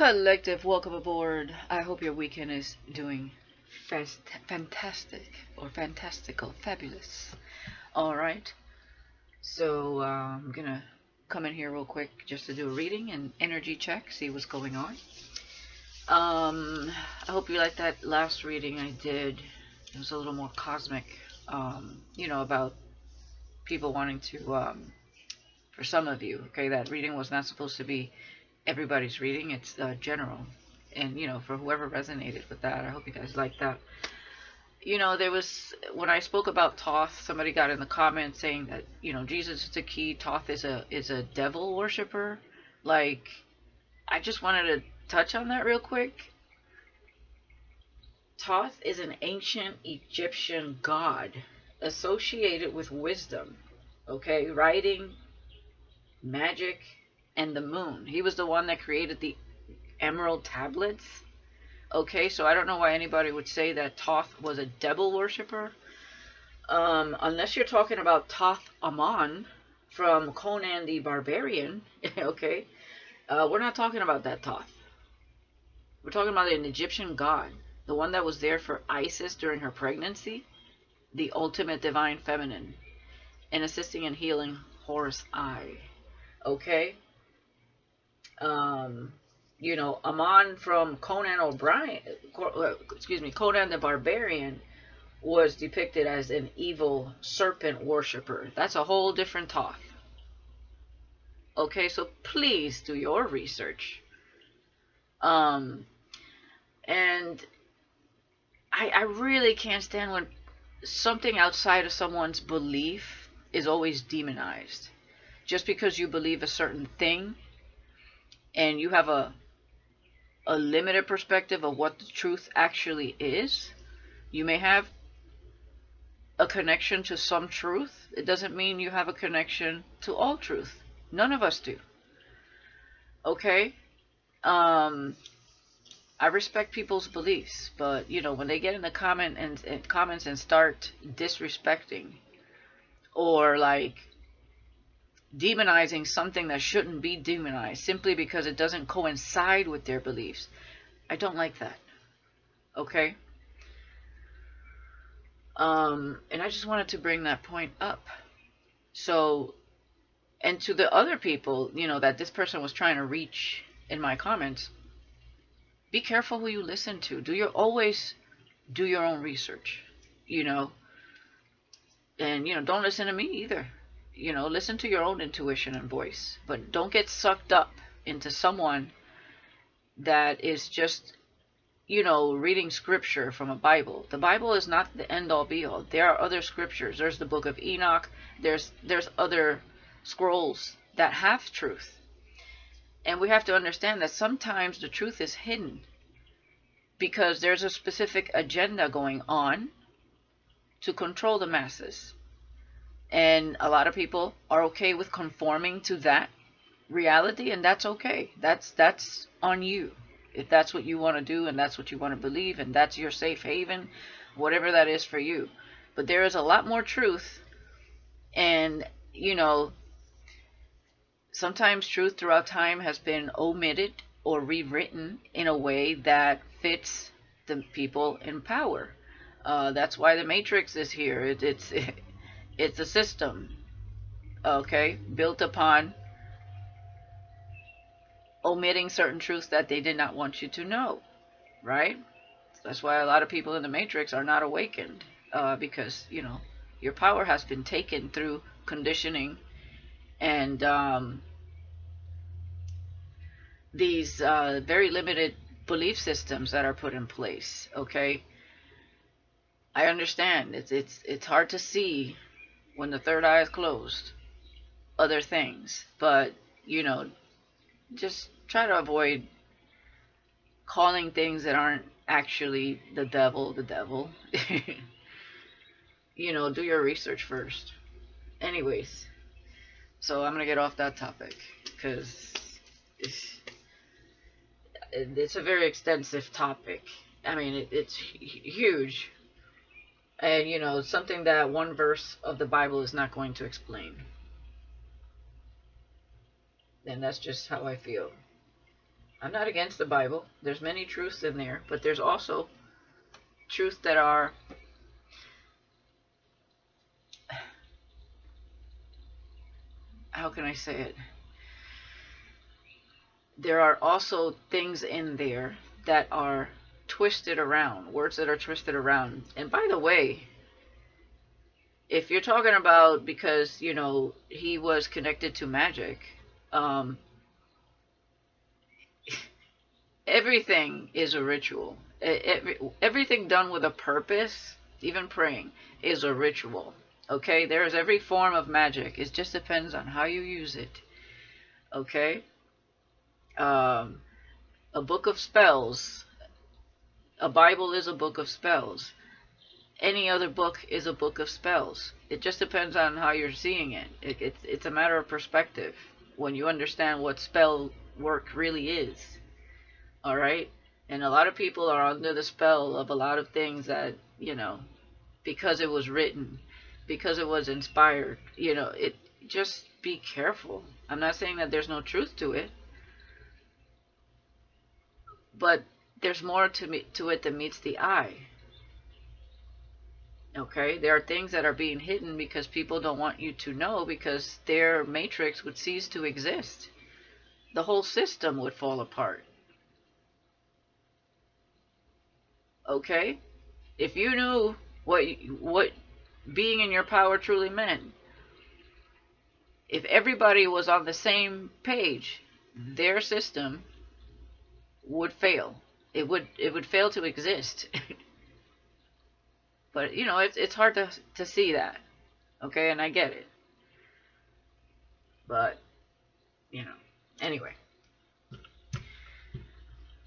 Collective, welcome aboard. I hope your weekend is doing fantastic or fantastical, fabulous. All right, so I'm gonna come in here real quick just to do a reading and energy check, see what's going on. I hope you liked that last reading I did. It was a little more cosmic, about people wanting to, for some of you, okay, that reading was not supposed to be everybody's reading. It's general. And, for whoever resonated with that, I hope you guys like that. There was, when I spoke about Thoth, somebody got in the comments saying that, Jesus is the key, Thoth is a devil worshiper. Like, I just wanted to touch on that real quick. Thoth is an ancient Egyptian god associated with wisdom, okay, writing, magic, and the moon. He was the one that created the emerald tablets. Okay, so I don't know why anybody would say that Thoth was a devil worshiper. Unless you're talking about Thoth Amon from Conan the Barbarian, okay? We're not talking about that Thoth. We're talking about an Egyptian god, the one that was there for Isis during her pregnancy, the ultimate divine feminine, and assisting in healing Horus I. Okay? Amon from Conan the Barbarian was depicted as an evil serpent worshiper. That's a whole different Thoth. Okay, so please do your research. And I really can't stand when something outside of someone's belief is always demonized. Just because you believe a certain thing and you have a limited perspective of what the truth actually is, you may have a connection to some truth. It doesn't mean you have a connection to all truth. None of us do. Okay? I respect people's beliefs, but when they get in the comments and start disrespecting or like demonizing something that shouldn't be demonized simply because it doesn't coincide with their beliefs, I don't like that. Okay? And I just wanted to bring that point up. So, and to the other people, that this person was trying to reach in my comments, be careful who you listen to. Always do your own research, and, don't listen to me either. Listen to your own intuition and voice, but don't get sucked up into someone that is just, reading scripture from a Bible. The Bible is not the end all be all. There are other scriptures. There's the book of Enoch. There's other scrolls that have truth. And we have to understand that sometimes the truth is hidden because there's a specific agenda going on to control the masses. And a lot of people are okay with conforming to that reality, and that's okay. That's on you. If that's what you want to do and that's what you want to believe and that's your safe haven, whatever that is for you. But there is a lot more truth, and sometimes truth throughout time has been omitted or rewritten in a way that fits the people in power. That's why the Matrix is here. It's a system, okay, built upon omitting certain truths that they did not want you to know, right? That's why a lot of people in the Matrix are not awakened, because, your power has been taken through conditioning and these very limited belief systems that are put in place, okay? I understand. It's hard to see when the third eye is closed other things, but just try to avoid calling things that aren't actually the devil. Do your research first. Anyways, so I'm gonna get off that topic because it's a very extensive topic. I mean, it's huge, and something that one verse of the Bible is not going to explain. And that's just how I feel. I'm not against the Bible. There's many truths in there, but there's also truths that are, how can I say it? There are also things in there that are twisted around, words that are twisted around. And by the way, if you're talking about, because, you know, he was connected to magic, um, everything is a ritual. Everything done with a purpose, even praying, is a ritual. Okay? There's every form of magic. It just depends on how you use it. Okay? Um, a book of spells. A Bible is a book of spells. Any other book is a book of spells. It just depends on how you're seeing it. It's a matter of perspective when you understand what spell work really is. All right? And a lot of people are under the spell of a lot of things that, you know, because it was written, because it was inspired, you know, it just be careful. I'm not saying that there's no truth to it, but there's more to it than meets the eye. Okay? There are things that are being hidden because people don't want you to know, because their matrix would cease to exist. The whole system would fall apart. Okay? If you knew what being in your power truly meant, if everybody was on the same page, their system would fail. It would fail to exist. But you know, it's hard to see that. Okay, and I get it. But you know, anyway,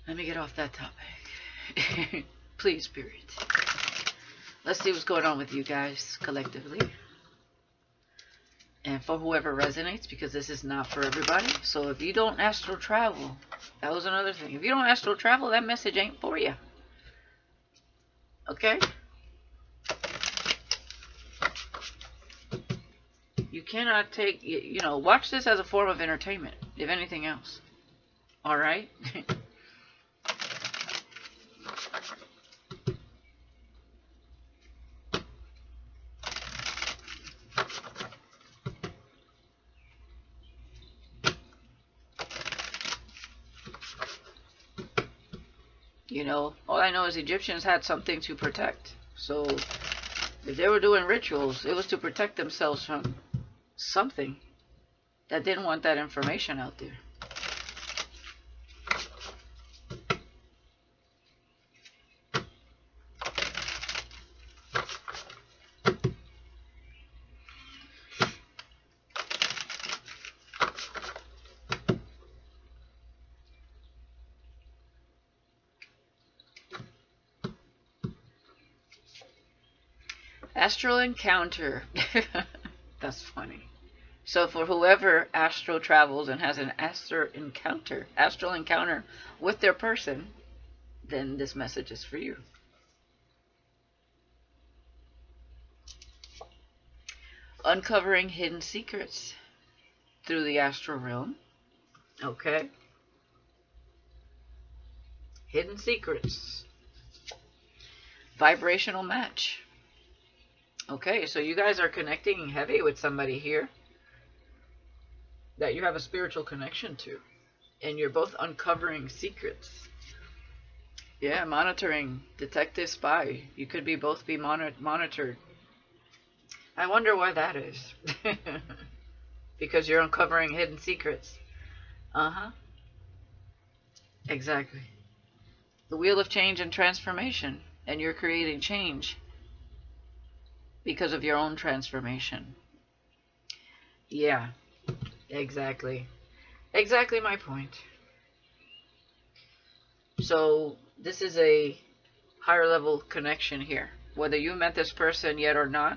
let me get off that topic. Please, Spirit. Let's see what's going on with you guys collectively. And for whoever resonates, because this is not for everybody. So if you don't astral travel, that was another thing. If you don't astral travel, that message ain't for you. Okay? You cannot take, you know, watch this as a form of entertainment, if anything else. Alright? You know, all I know is Egyptians had something to protect. So, if they were doing rituals, it was to protect themselves from something that didn't want that information out there. Astral encounter. That's funny. So for whoever astral travels and has an astral encounter with their person, then this message is for you. Uncovering hidden secrets through the astral realm. Okay. Hidden secrets. Vibrational match. Okay, so you guys are connecting heavy with somebody here that you have a spiritual connection to. And you're both uncovering secrets. Yeah, monitoring. Detective, spy. You could be both be monitored. I wonder why that is. Because you're uncovering hidden secrets. Uh-huh. Exactly. The wheel of change and transformation. And you're creating change because of your own transformation. Yeah, exactly. Exactly my point. So this is a higher level connection here. Whether you met this person yet or not,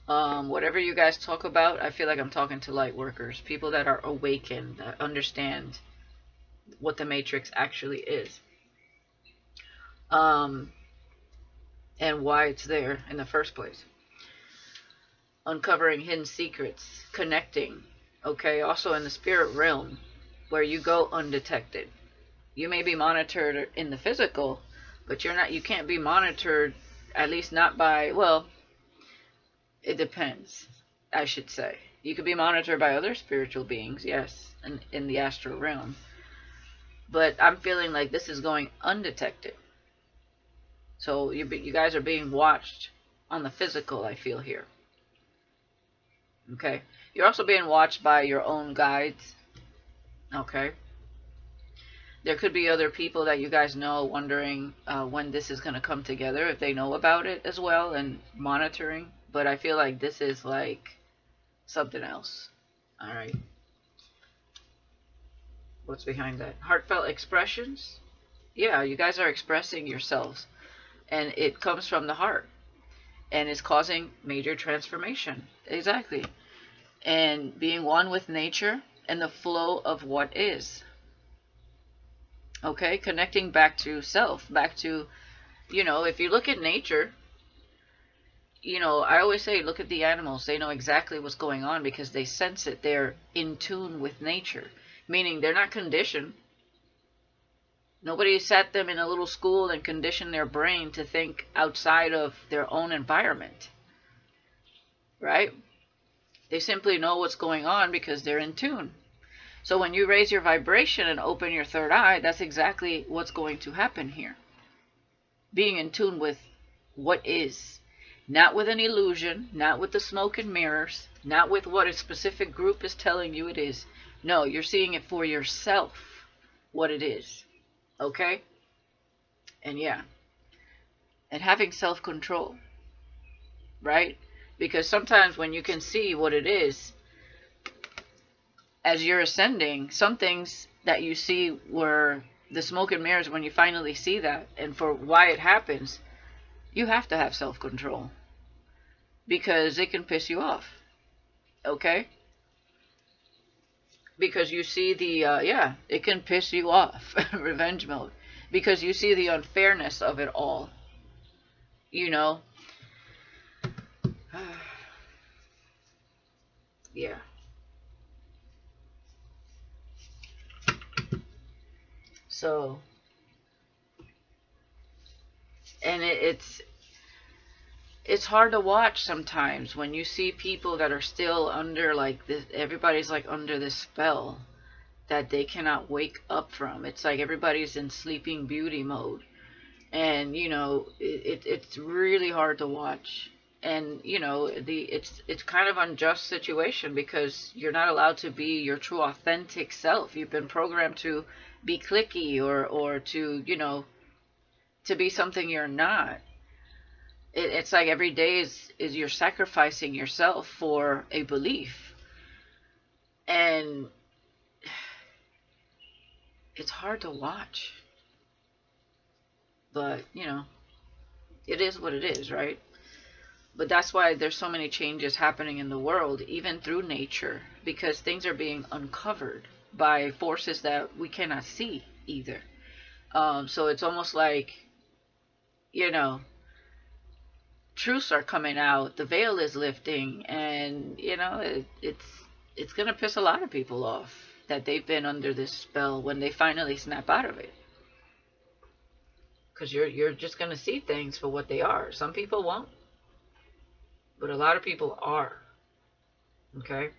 whatever you guys talk about, I feel like I'm talking to light workers, people that are awakened, that understand what the matrix actually is. And why it's there in the first place. Uncovering hidden secrets, connecting. Okay, also in the spirit realm, where you go undetected. You may be monitored in the physical, but you can't be monitored, at least not by, well, it depends, I should say. You could be monitored by other spiritual beings, yes, in the astral realm. But I'm feeling like this is going undetected. So you guys are being watched on the physical, I feel here. Okay. You're also being watched by your own guides. Okay. There could be other people that you guys know wondering when this is going to come together, if they know about it as well, and monitoring. But I feel like this is like something else. All right. What's behind that? Heartfelt expressions? Yeah, you guys are expressing yourselves. And it comes from the heart. And it's causing major transformation. Exactly. And being one with nature and the flow of what is. Okay, connecting back to self, back to, if you look at nature, I always say, look at the animals. They know exactly what's going on because they sense it. They're in tune with nature, meaning they're not conditioned. Nobody sat them in a little school and conditioned their brain to think outside of their own environment, right? They simply know what's going on because they're in tune. So when you raise your vibration and open your third eye, that's exactly what's going to happen here. Being in tune with what is. Not with an illusion, not with the smoke and mirrors, not with what a specific group is telling you it is. No, you're seeing it for yourself, what it is. Okay? And yeah. And having self-control. Right? Because sometimes when you can see what it is, as you're ascending, some things that you see were the smoke and mirrors, when you finally see that, and for why it happens, you have to have self-control. Because it can piss you off. Okay? Because you see it can piss you off. Revenge mode. Because you see the unfairness of it all. Yeah. So, and it's hard to watch sometimes when you see people that are still under like this. Everybody's like under this spell that they cannot wake up from. It's like everybody's in sleeping beauty mode, and it's really hard to watch. And it's kind of unjust situation because you're not allowed to be your true authentic self. You've been programmed to be cliquey or to to be something you're not. It's like every day is you're sacrificing yourself for a belief, and it's hard to watch. But it is what it is, right? But that's why there's so many changes happening in the world, even through nature, because things are being uncovered by forces that we cannot see either. So it's almost like, truths are coming out, the veil is lifting, and it's gonna piss a lot of people off that they've been under this spell when they finally snap out of it. Because you're just gonna see things for what they are. Some people won't. But a lot of people are. Okay?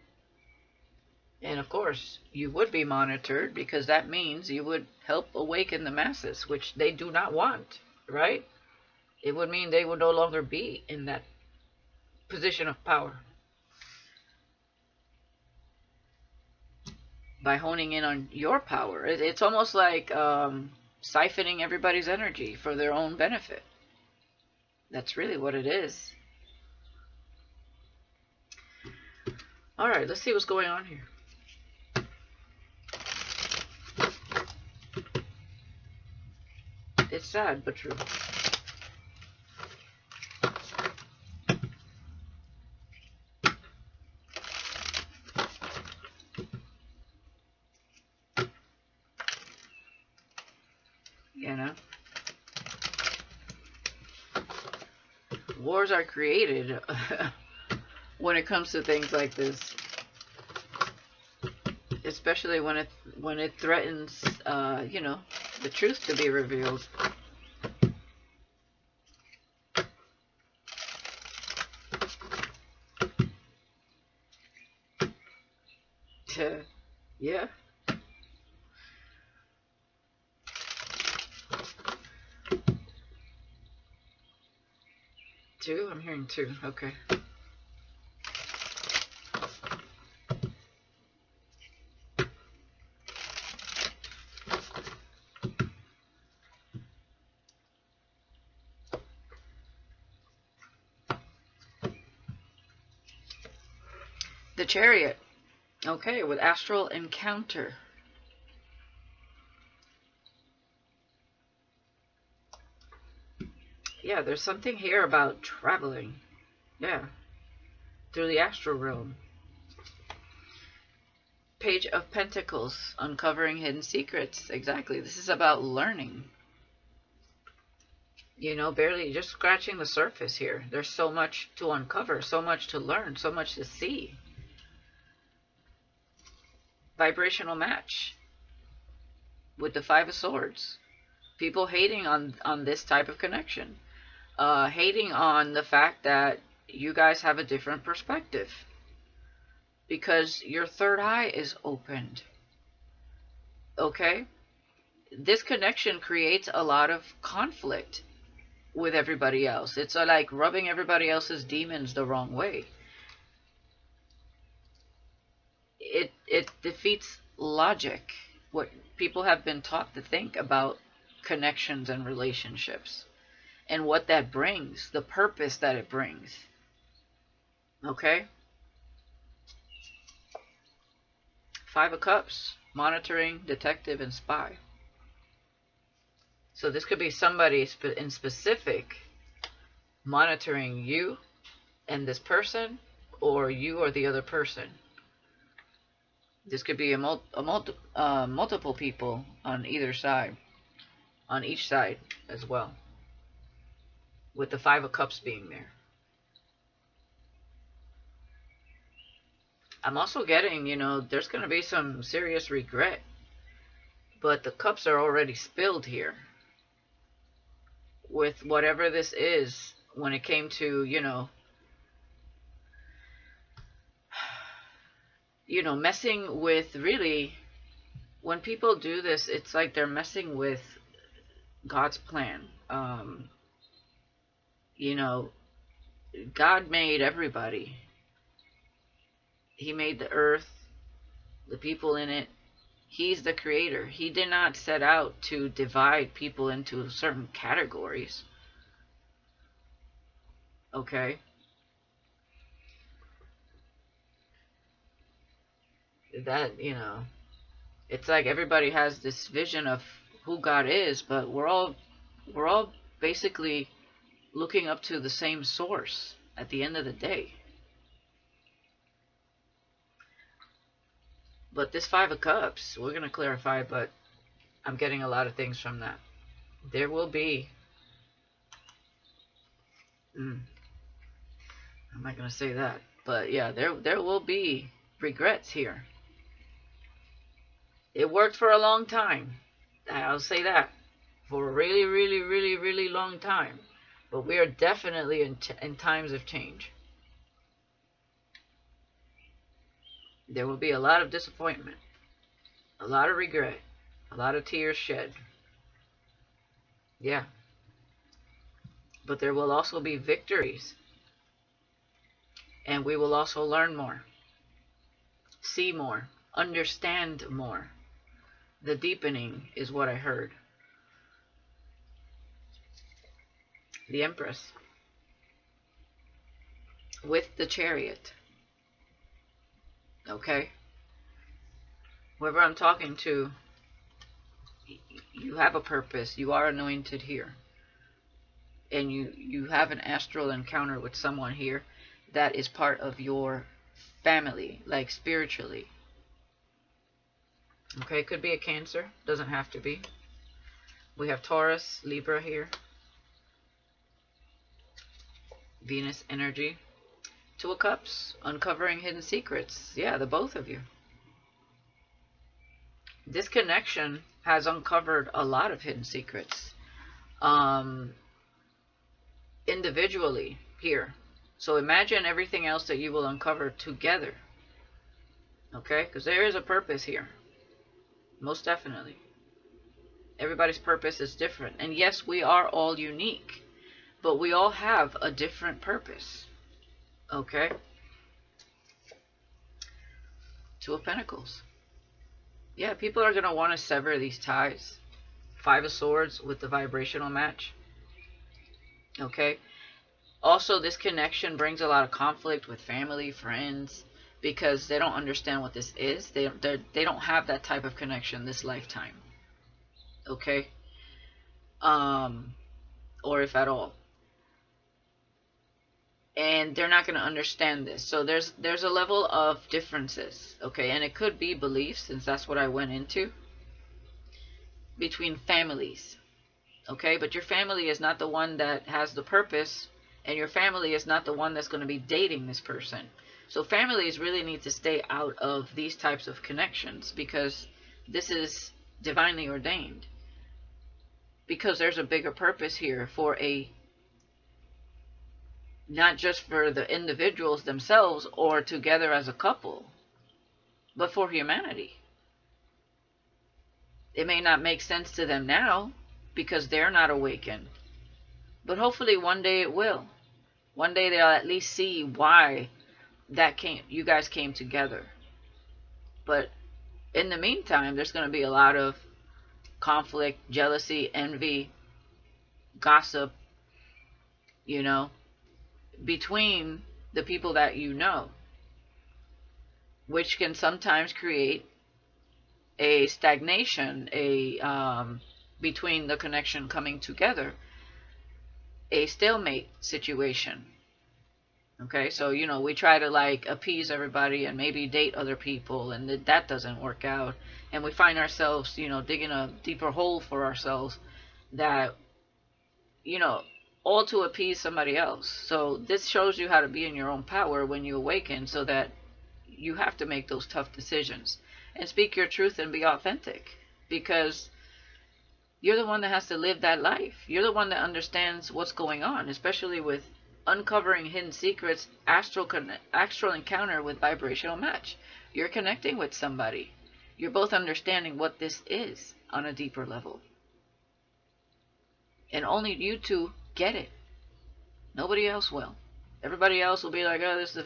And of course, you would be monitored because that means you would help awaken the masses, which they do not want, right? It would mean they would no longer be in that position of power. By honing in on your power. It's almost like siphoning everybody's energy for their own benefit. That's really what it is. All right, let's see what's going on here. It's sad, but true. Wars are created when it comes to things like this. especially when it threatens, you know, the truth to be revealed. Yeah. 2? I'm hearing 2. Okay. The Chariot. Okay, with Astral Encounter. Yeah, there's something here about traveling. Yeah. Through the astral realm. Page of Pentacles, uncovering hidden secrets. Exactly. This is about learning. You know, barely just scratching the surface here. There's so much to uncover, so much to learn, so much to see. Vibrational match with the Five of Swords. People hating on this type of connection. Hating on the fact that you guys have a different perspective. Because your third eye is opened. Okay? This connection creates a lot of conflict with everybody else. It's like rubbing everybody else's demons the wrong way. It defeats logic, what people have been taught to think about connections and relationships, and what that brings, the purpose that it brings. Okay? 5 of Cups, monitoring, detective, and spy. So this could be somebody in specific monitoring you and this person, or you or the other person. This could be multiple people on either side, on each side as well, with the 5 of Cups being there. I'm also getting, you know, there's going to be some serious regret, but the cups are already spilled here with whatever this is when it came to, you know, messing with, really, when people do this, it's like they're messing with God's plan. You know, God made everybody. He made the earth, the people in it. He's the creator. He did not set out to divide people into certain categories. Okay? That, you know, it's like everybody has this vision of who God is, but we're all basically looking up to the same source at the end of the day. But this 5 of Cups, we're going to clarify, but I'm getting a lot of things from that. There will be... I'm not going to say that. But yeah, there will be regrets here. It worked for a long time. I'll say that. For a really, really, really, really long time. But we are definitely in times of change. There will be a lot of disappointment, a lot of regret, a lot of tears shed. Yeah. But there will also be victories. And we will also learn more, see more, understand more. The deepening is what I heard. The Empress with the Chariot. Okay? Whoever I'm talking to, you have a purpose. You are anointed here. And you have an astral encounter with someone here that is part of your family, like spiritually. Okay, could be a Cancer. Doesn't have to be. We have Taurus, Libra here. Venus energy. 2 of Cups, uncovering hidden secrets. Yeah, the both of you. This connection has uncovered a lot of hidden secrets, um, individually here. So imagine everything else that you will uncover together. Okay? Because there is a purpose here. Most definitely. Everybody's purpose is different. And yes, we are all unique, but we all have a different purpose. Okay? Two of Pentacles. Yeah, people are going to want to sever these ties. Five of Swords with the vibrational match. Okay? Also, this connection brings a lot of conflict with family, friends, because they don't understand what this is. They don't have that type of connection this lifetime. Okay? Or if at all. And they're not going to understand this. So there's a level of differences, okay? And it could be beliefs, since that's what I went into, between families, okay? But your family is not the one that has the purpose, and your family is not the one that's going to be dating this person. So families really need to stay out of these types of connections, because this is divinely ordained. Because there's a bigger purpose here for not just for the individuals themselves or together as a couple, but for humanity. It may not make sense to them now because they're not awakened, but hopefully one day it will. One day they'll at least see why you guys came together. But in the meantime, there's going to be a lot of conflict, jealousy, envy, gossip, between the people that you know, which can sometimes create a stagnation, between the connection coming together, a stalemate situation. Okay, so we try to like appease everybody and maybe date other people, and that doesn't work out, and we find ourselves digging a deeper hole for ourselves, that all to appease somebody else. So this shows you how to be in your own power when you awaken, so that you have to make those tough decisions and speak your truth and be authentic, because you're the one that has to live that life. You're the one that understands what's going on, especially with uncovering hidden secrets, astral encounter with vibrational match. You're connecting with somebody. You're both understanding what this is on a deeper level. And only you two get it. Nobody else will. Everybody else will be like, oh, this is,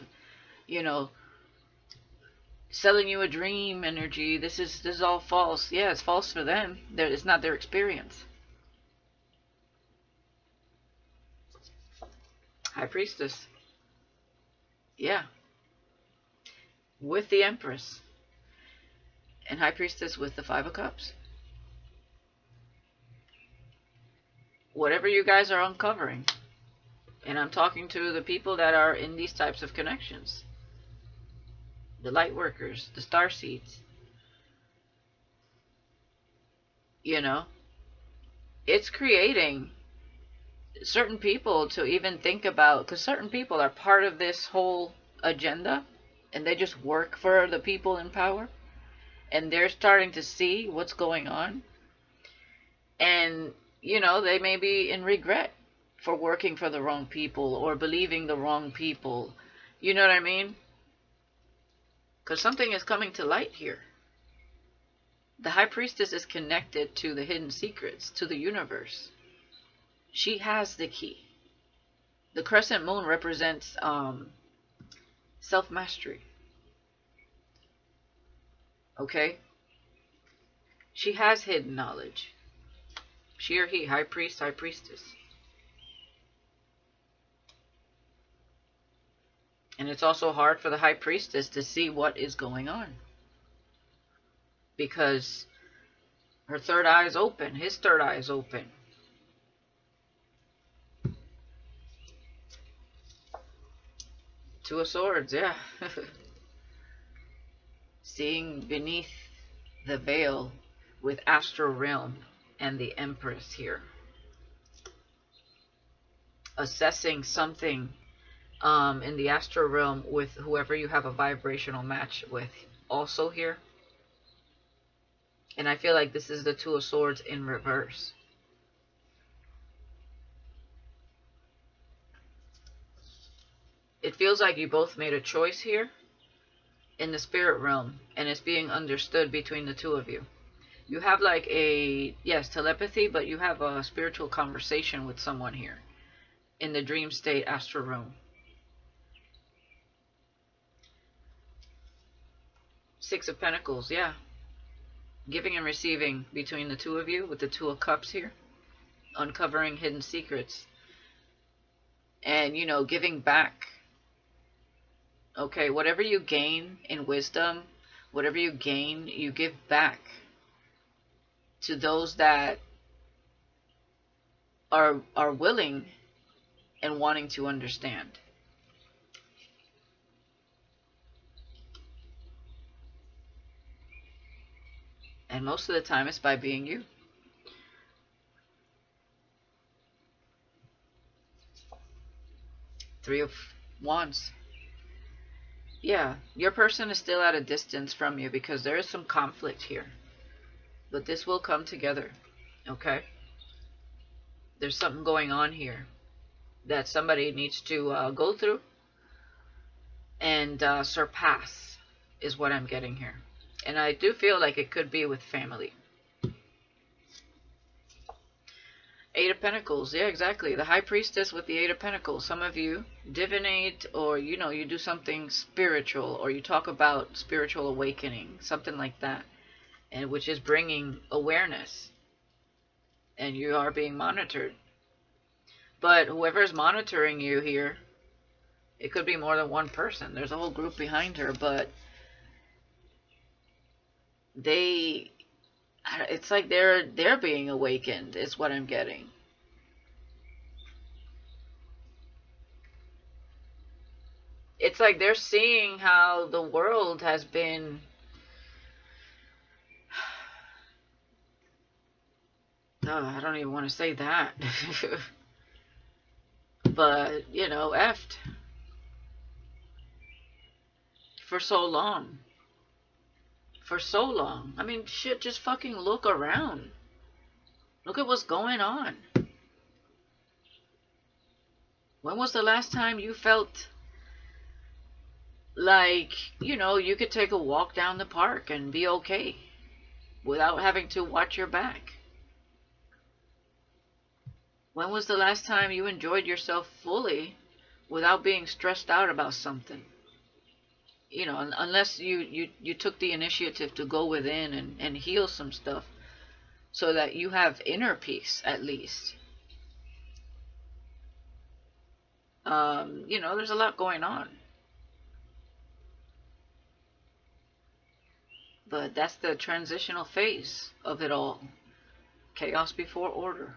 selling you a dream energy. This is all false. Yeah, it's false for them. It's not their experience. High Priestess. Yeah. With the Empress. And High Priestess with the Five of Cups. Whatever you guys are uncovering, and I'm talking to the people that are in these types of connections, the light workers, the star seeds, it's creating certain people to even think about, because certain people are part of this whole agenda, and they just work for the people in power, and they're starting to see what's going on, and they may be in regret for working for the wrong people or believing the wrong people. You know what I mean? Because something is coming to light here. The High Priestess is connected to the hidden secrets, to the universe. She has the key. The crescent moon represents self-mastery. Okay? She has hidden knowledge. She or he, high priest, high priestess. And it's also hard for the high priestess to see what is going on, because her third eye is open, his third eye is open. Two of Swords, yeah. Seeing beneath the veil with Astral realm and the Empress here. Assessing something in the astral realm with whoever you have a vibrational match with also here. And I feel like this is the Two of Swords in reverse. It feels like you both made a choice here in the spirit realm, and it's being understood between the two of you. You have like a, yes, telepathy, but you have a spiritual conversation with someone here in the dream state astral realm. Six of Pentacles, yeah. Giving and receiving between the two of you with the Two of Cups here. Uncovering hidden secrets. And, you know, giving back. Okay, whatever you gain in wisdom, whatever you gain, you give back to those that are willing and wanting to understand. And most of the time it's by being you. Three of Wands. Yeah, your person is still at a distance from you because there is some conflict here. But this will come together, okay? There's something going on here that somebody needs to go through and surpass, is what I'm getting here. And I do feel like it could be with family. Eight of Pentacles, yeah, exactly. The High Priestess with the Eight of Pentacles. Some of you divinate, or, you know, you do something spiritual, or you talk about spiritual awakening, something like that, and which is bringing awareness. And you are being monitored. But whoever is monitoring you here, it could be more than one person. There's a whole group behind her, but it's like they're being awakened, is what I'm getting. It's like they're seeing how the world has been I don't even want to say that. But, you know, effed for so long. For so long. I mean, shit, just fucking look around. Look at what's going on. When was the last time you felt like, you know, you could take a walk down the park and be okay without having to watch your back? When was the last time you enjoyed yourself fully without being stressed out about something? You know, unless you took the initiative to go within and heal some stuff so that you have inner peace, at least. You know, there's a lot going on. But that's the transitional phase of it all. Chaos before order.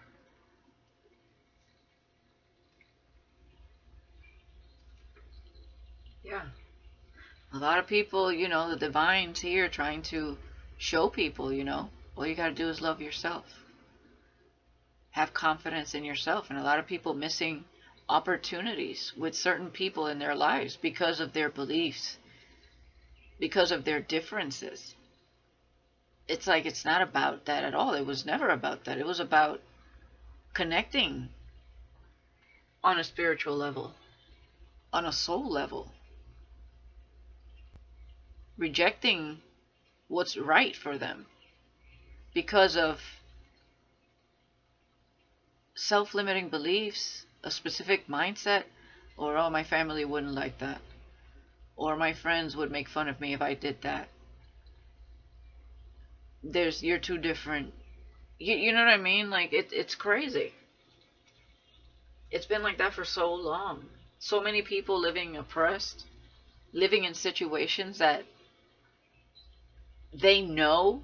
Yeah. A lot of people, you know, the divine's here trying to show people, you know, all you got to do is love yourself. Have confidence in yourself. And a lot of people missing opportunities with certain people in their lives because of their beliefs, because of their differences. It's like it's not about that at all. It was never about that. It was about connecting on a spiritual level, on a soul level, rejecting what's right for them because of self-limiting beliefs, a specific mindset, or, oh, my family wouldn't like that, or my friends would make fun of me if I did that. You're too different. You know what I mean? Like, it's crazy. It's been like that for so long. So many people living oppressed, living in situations that they know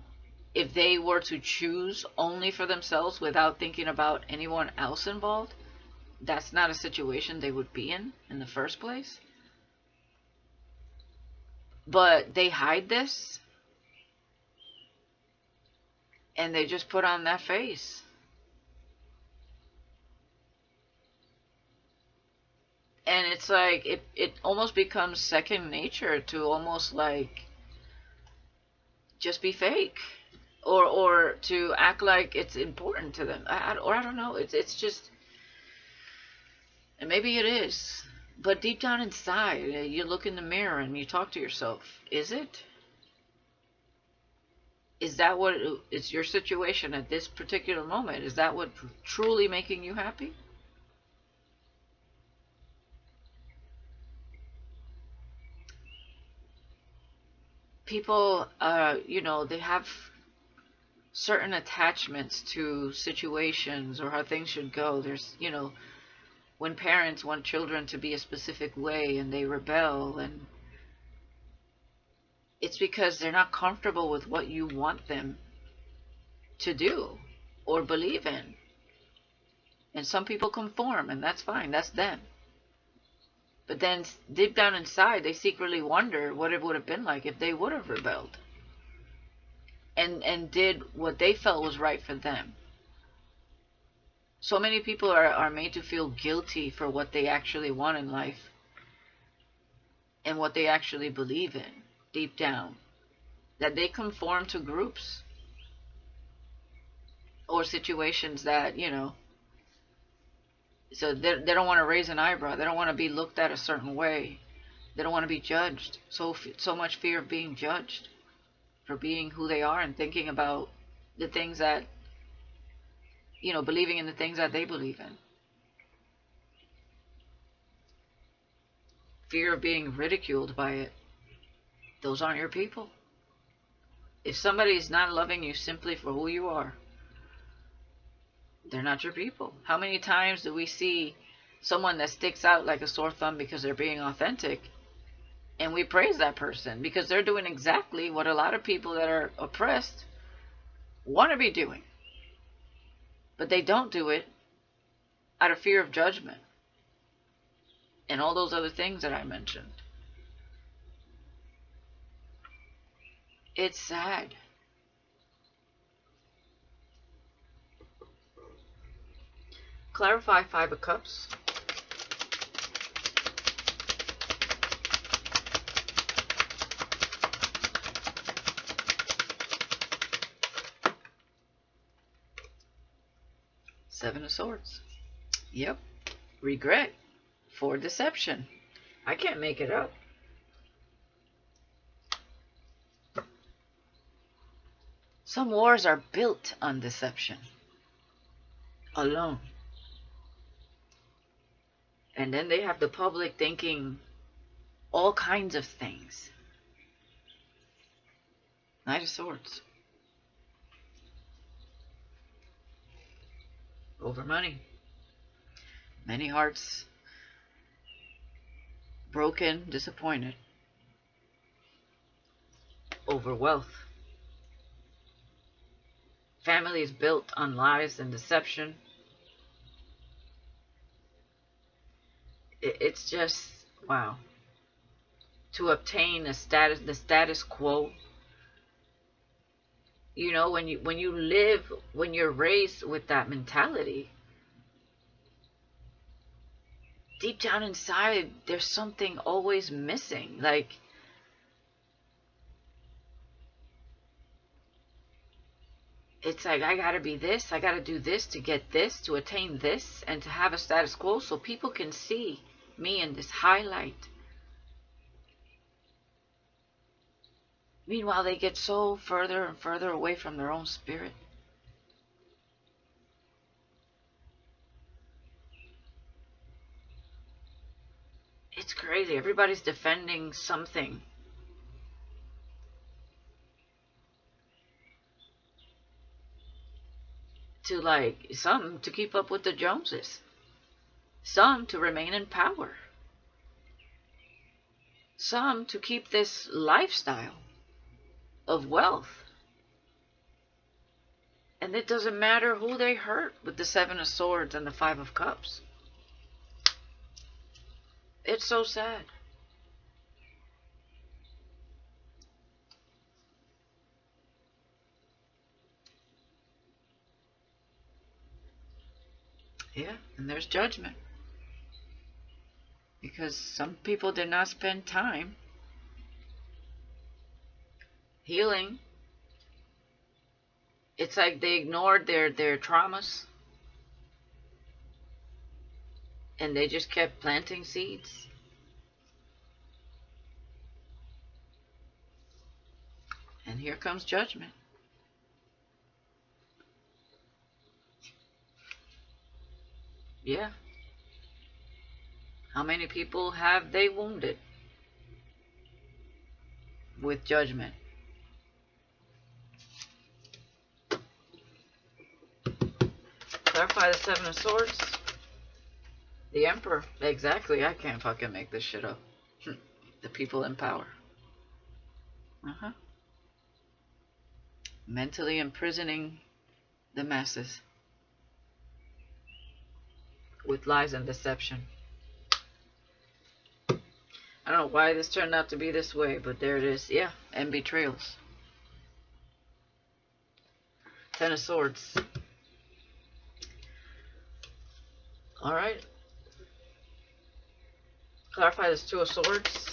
if they were to choose only for themselves without thinking about anyone else involved, that's not a situation they would be in the first place. But they hide this and they just put on that face. And it's like it almost becomes second nature to almost like just be fake. or to act like it's important to them. Or I don't know. It's just, and maybe it is, but deep down inside, you look in the mirror and you talk to yourself. Is it? Is that what is your situation at this particular moment? Is that what truly making you happy? People, they have certain attachments to situations or how things should go. There's, when parents want children to be a specific way and they rebel, and it's because they're not comfortable with what you want them to do or believe in. And some people conform, and that's fine, that's them. But then deep down inside, they secretly wonder what it would have been like if they would have rebelled and did what they felt was right for them. So many people are made to feel guilty for what they actually want in life and what they actually believe in deep down. That they conform to groups or situations that, so they don't want to raise an eyebrow. They don't want to be looked at a certain way. They don't want to be judged. So much fear of being judged for being who they are and thinking about the things that, believing in the things that they believe in. Fear of being ridiculed by it. Those aren't your people. If somebody's not loving you simply for who you are, they're not your people. How many times do we see someone that sticks out like a sore thumb because they're being authentic, and we praise that person because they're doing exactly what a lot of people that are oppressed want to be doing, but they don't do it out of fear of judgment and all those other things that I mentioned. It's sad. Clarify Five of Cups. Seven of Swords. Yep. Regret for deception. I can't make it up. Some wars are built on deception alone. And then they have the public thinking all kinds of things. Knight of Swords. Over money. Many hearts broken, disappointed. Over wealth. Families built on lies and deception. It's just, wow. To obtain the status quo. When you're raised with that mentality, deep down inside, there's something always missing. Like, it's like, I gotta be this, I gotta do this to get this, to attain this, and to have a status quo so people can see me in this highlight. Meanwhile, they get so further and further away from their own spirit. It's crazy. Everybody's defending something. Some to keep up with the Joneses. Some to remain in power. Some to keep this lifestyle of wealth. And it doesn't matter who they hurt with the Seven of Swords and the Five of Cups. It's so sad. Yeah, and there's judgment. Because some people did not spend time healing It's like they ignored their traumas, and they just kept planting seeds. And here comes judgment. Yeah. How many people have they wounded with judgment? Clarify the Seven of Swords. The Emperor. Exactly. I can't fucking make this shit up. The people in power. Mentally imprisoning the masses with lies and deception. I don't know why this turned out to be this way, but there it is. Yeah, and betrayals. Ten of Swords. Alright. Clarify this Two of Swords.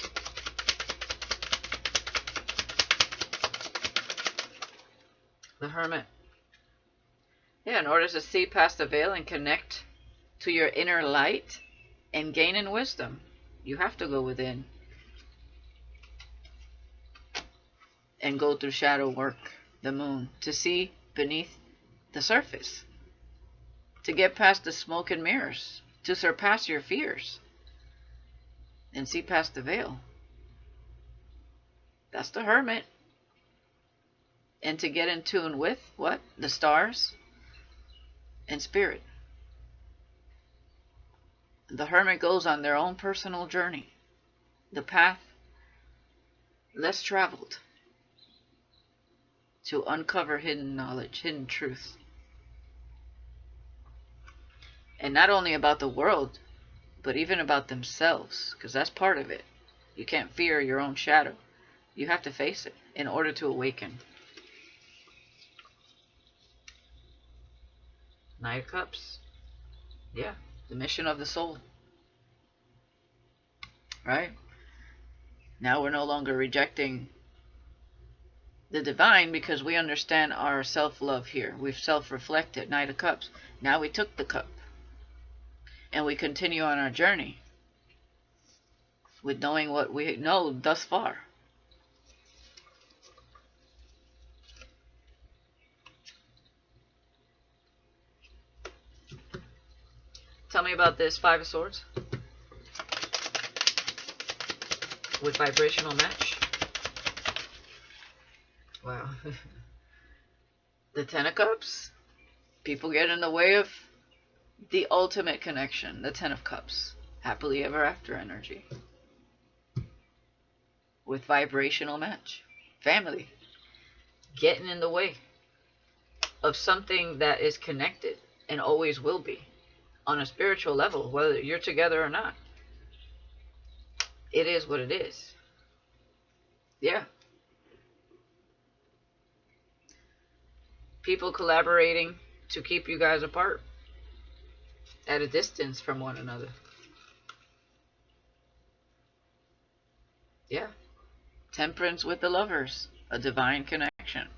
The Hermit. Yeah, in order to see past the veil and connect to your inner light and gain in wisdom, you have to go within and go through shadow work, the moon, to see beneath the surface, to get past the smoke and mirrors, to surpass your fears and see past the veil. That's the Hermit. And to get in tune with what? The stars and spirit. The Hermit goes on their own personal journey, the path less traveled, to uncover hidden knowledge, hidden truth. And not only about the world, but even about themselves, because that's part of it. You can't fear your own shadow. You have to face it in order to awaken. Knight of Cups. Yeah, the mission of the soul. Right? Now we're no longer rejecting the divine because we understand our self-love here. We've self-reflected. Knight of Cups. Now we took the cup. And we continue on our journey with knowing what we know thus far. Tell me about this Five of Swords with vibrational match. Wow. The Ten of Cups. People get in the way of the ultimate connection. The Ten of Cups. Happily ever after energy. With vibrational match. Family. Getting in the way of something that is connected and always will be. On a spiritual level, whether you're together or not. It is what it is. Yeah. People collaborating to keep you guys apart. At a distance from one another. Yeah. Temperance with the Lovers. A divine connection.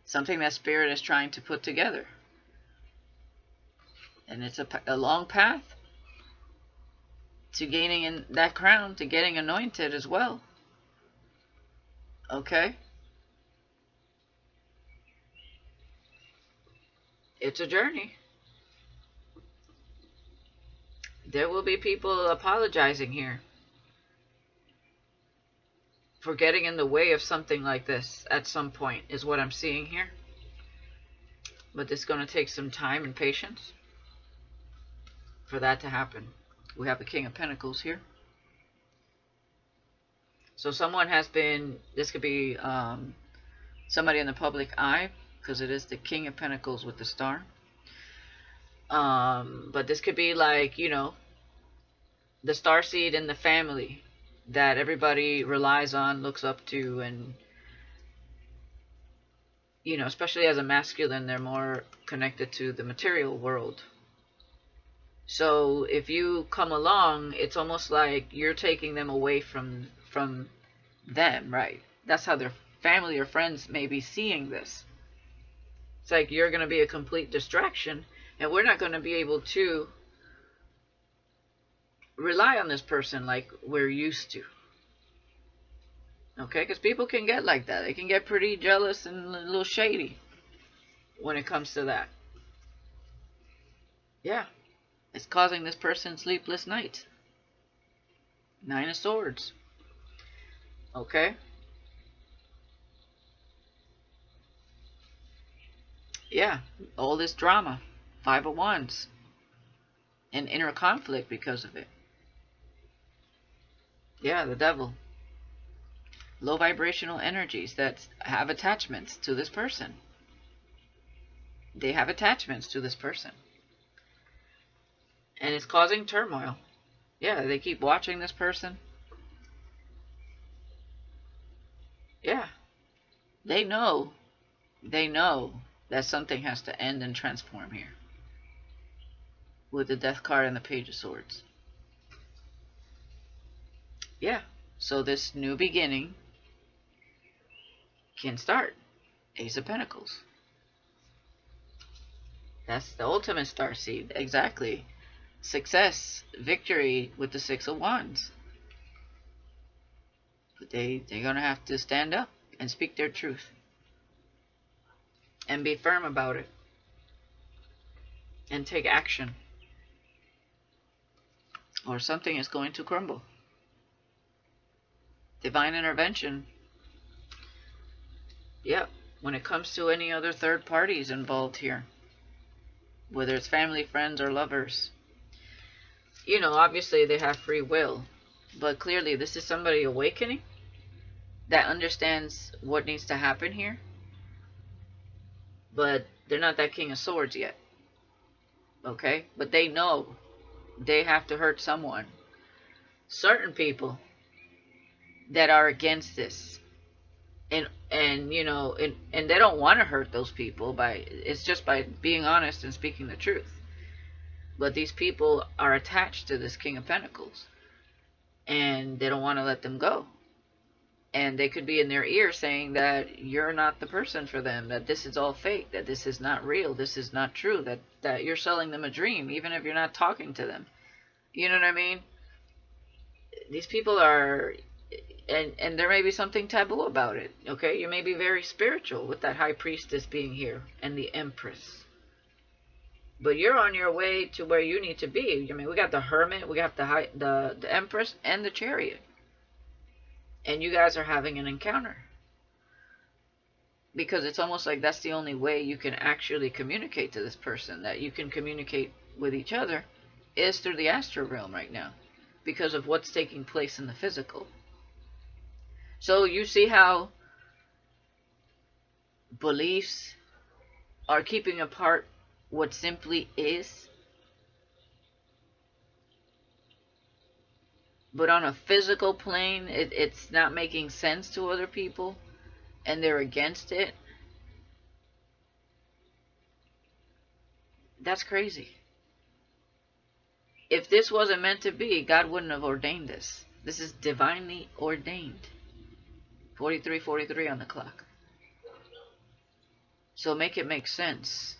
Something that Spirit is trying to put together. And it's a long path to gaining in that crown, to getting anointed as well. Okay? It's a journey. There will be people apologizing here for getting in the way of something like this at some point, is what I'm seeing here. But it's going to take some time and patience for that to happen. We have the King of Pentacles here. So someone has been, this could be somebody in the public eye, because it is the King of Pentacles with the star. But this could be like, you know, the starseed in the family that everybody relies on, looks up to, and, you know, especially as a masculine, they're more connected to the material world. So if you come along, it's almost like you're taking them away from them, right? That's how their family or friends may be seeing this. It's like you're going to be a complete distraction, and we're not going to be able to rely on this person like we're used to. Okay, because people can get like that. They can get pretty jealous and a little shady when it comes to that. Yeah, it's causing this person sleepless nights. 9 of Swords. Okay? Yeah, all this drama. 5 of Wands. And inner conflict because of it. Yeah, the devil. Low vibrational energies that have attachments to this person. They have attachments to this person. And it's causing turmoil. Yeah, they keep watching this person. Yeah. They know that something has to end and transform here. With the Death card and the Page of Swords. Yeah. So this new beginning can start. Ace of Pentacles. That's the ultimate starseed. Exactly. Success, victory with the 6 of Wands. But they're going to have to stand up and speak their truth. And be firm about it. And take action. Or something is going to crumble. Divine intervention. Yep. When it comes to any other third parties involved here. Whether it's family, friends, or lovers. You know, obviously they have free will. But clearly this is somebody awakening. That understands what needs to happen here. But they're not that King of Swords yet. Okay? But they know they have to hurt someone. Certain people that are against this. And you know, and they don't want to hurt those people it's just by being honest and speaking the truth. But these people are attached to this King of Pentacles. And they don't want to let them go. And they could be in their ear saying that you're not the person for them, that this is all fake, that this is not real, this is not true, that you're selling them a dream, even if you're not talking to them. You know what I mean? These people are, and there may be something taboo about it, okay? You may be very spiritual with that High Priestess being here, and the Empress. But you're on your way to where you need to be. I mean, we got the Hermit, we got the Empress, and the Chariot. And you guys are having an encounter. Because it's almost like that's the only way you can actually communicate to this person, that you can communicate with each other, is through the astral realm right now. Because of what's taking place in the physical. So you see how beliefs are keeping apart what simply is. But on a physical plane, it's not making sense to other people. And they're against it. That's crazy. If this wasn't meant to be, God wouldn't have ordained this. This is divinely ordained. 43:43 on the clock. So make it make sense.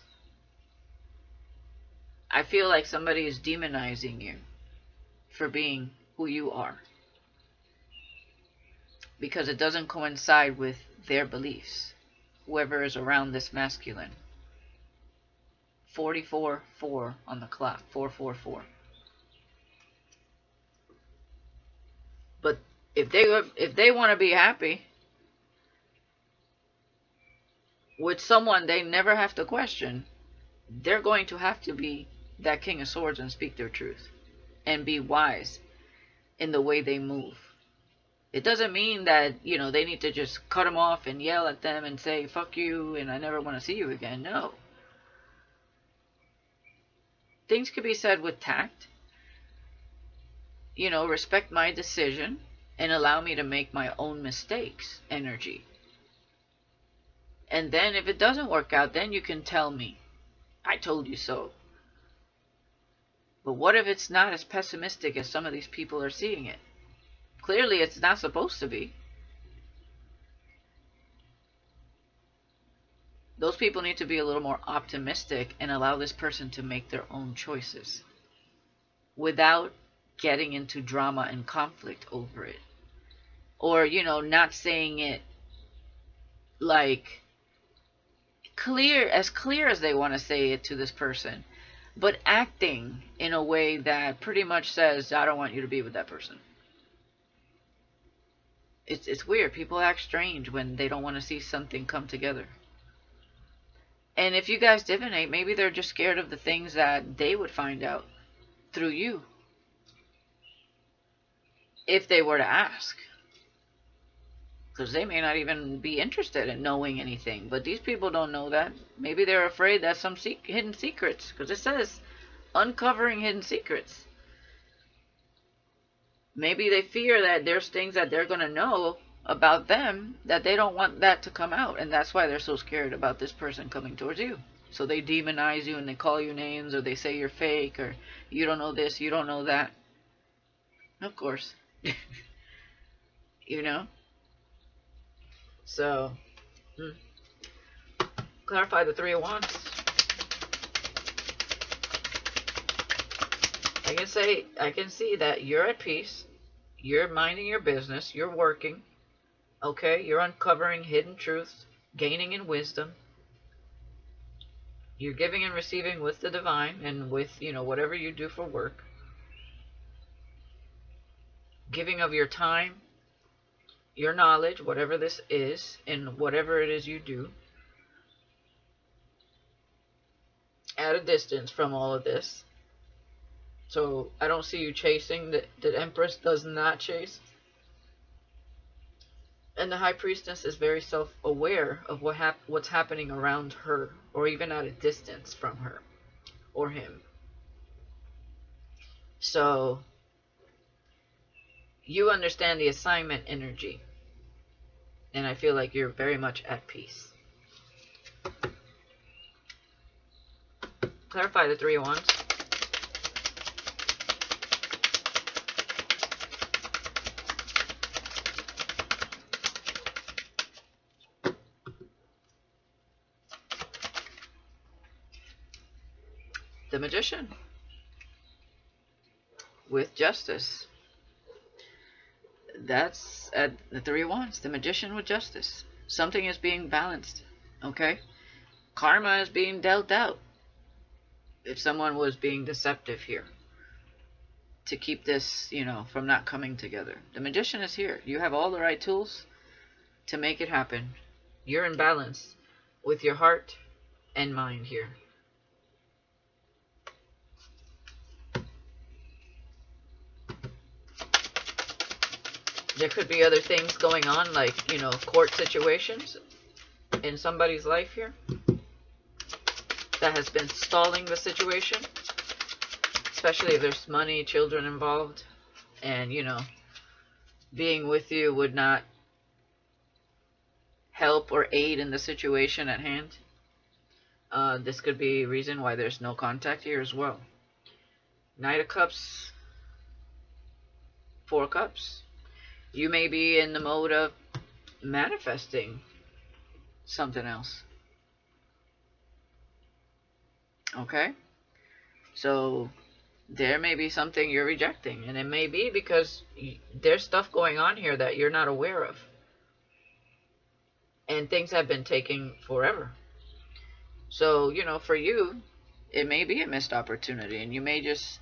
I feel like somebody is demonizing you for being who you are. Because it doesn't coincide with their beliefs. Whoever is around this masculine. 44:4 on the clock. 444. But if they want to be happy with someone they never have to question, they're going to have to be that King of Swords and speak their truth. And be wise in the way they move. It doesn't mean that, you know, they need to just cut them off and yell at them and say, fuck you and I never want to see you again. No. Things could be said with tact. You know, respect my decision and allow me to make my own mistakes, energy. And then if it doesn't work out, then you can tell me, I told you so. But what if it's not as pessimistic as some of these people are seeing it? Clearly it's not supposed to be. Those people need to be a little more optimistic and allow this person to make their own choices without getting into drama and conflict over it. Or, not saying it like clear as they want to say it to this person, but acting in a way that pretty much says, I don't want you to be with that person. It's weird. People act strange when they don't want to see something come together. And if you guys divinate, maybe they're just scared of the things that they would find out through you if they were to ask. Because they may not even be interested in knowing anything. But these people don't know that. Maybe they're afraid that some hidden secrets. Because it says uncovering hidden secrets. Maybe they fear that there's things that they're going to know about them that they don't want that to come out. And that's why they're so scared about this person coming towards you. So they demonize you and they call you names, or they say you're fake, or you don't know this, you don't know that. Of course. You know? So, clarify the Three of Wands. I can see that you're at peace. You're minding your business. You're working. Okay? You're uncovering hidden truths, gaining in wisdom. You're giving and receiving with the divine and with, whatever you do for work. Giving of your time, your knowledge, whatever this is, and whatever it is you do, at a distance from all of this. So I don't see you chasing. The Empress does not chase. And the High Priestess is very self-aware of what's happening around her, or even at a distance from her or him. So you understand the assignment energy. And I feel like you're very much at peace. Clarify the Three of Wands. The Magician. With Justice. That's at the Three of Wands. The Magician with Justice. Something is being balanced. Okay? Karma is being dealt out. If someone was being deceptive here, to keep this, from not coming together. The Magician is here. You have all the right tools to make it happen. You're in balance with your heart and mind here. There could be other things going on, like, court situations in somebody's life here that has been stalling the situation, especially if there's money, children involved, and, being with you would not help or aid in the situation at hand. This could be a reason why there's no contact here as well. Knight of Cups, Four of Cups. You may be in the mode of manifesting something else. Okay? So there may be something you're rejecting, and it may be because there's stuff going on here that you're not aware of. And things have been taking forever. So, for you, it may be a missed opportunity, and you may just,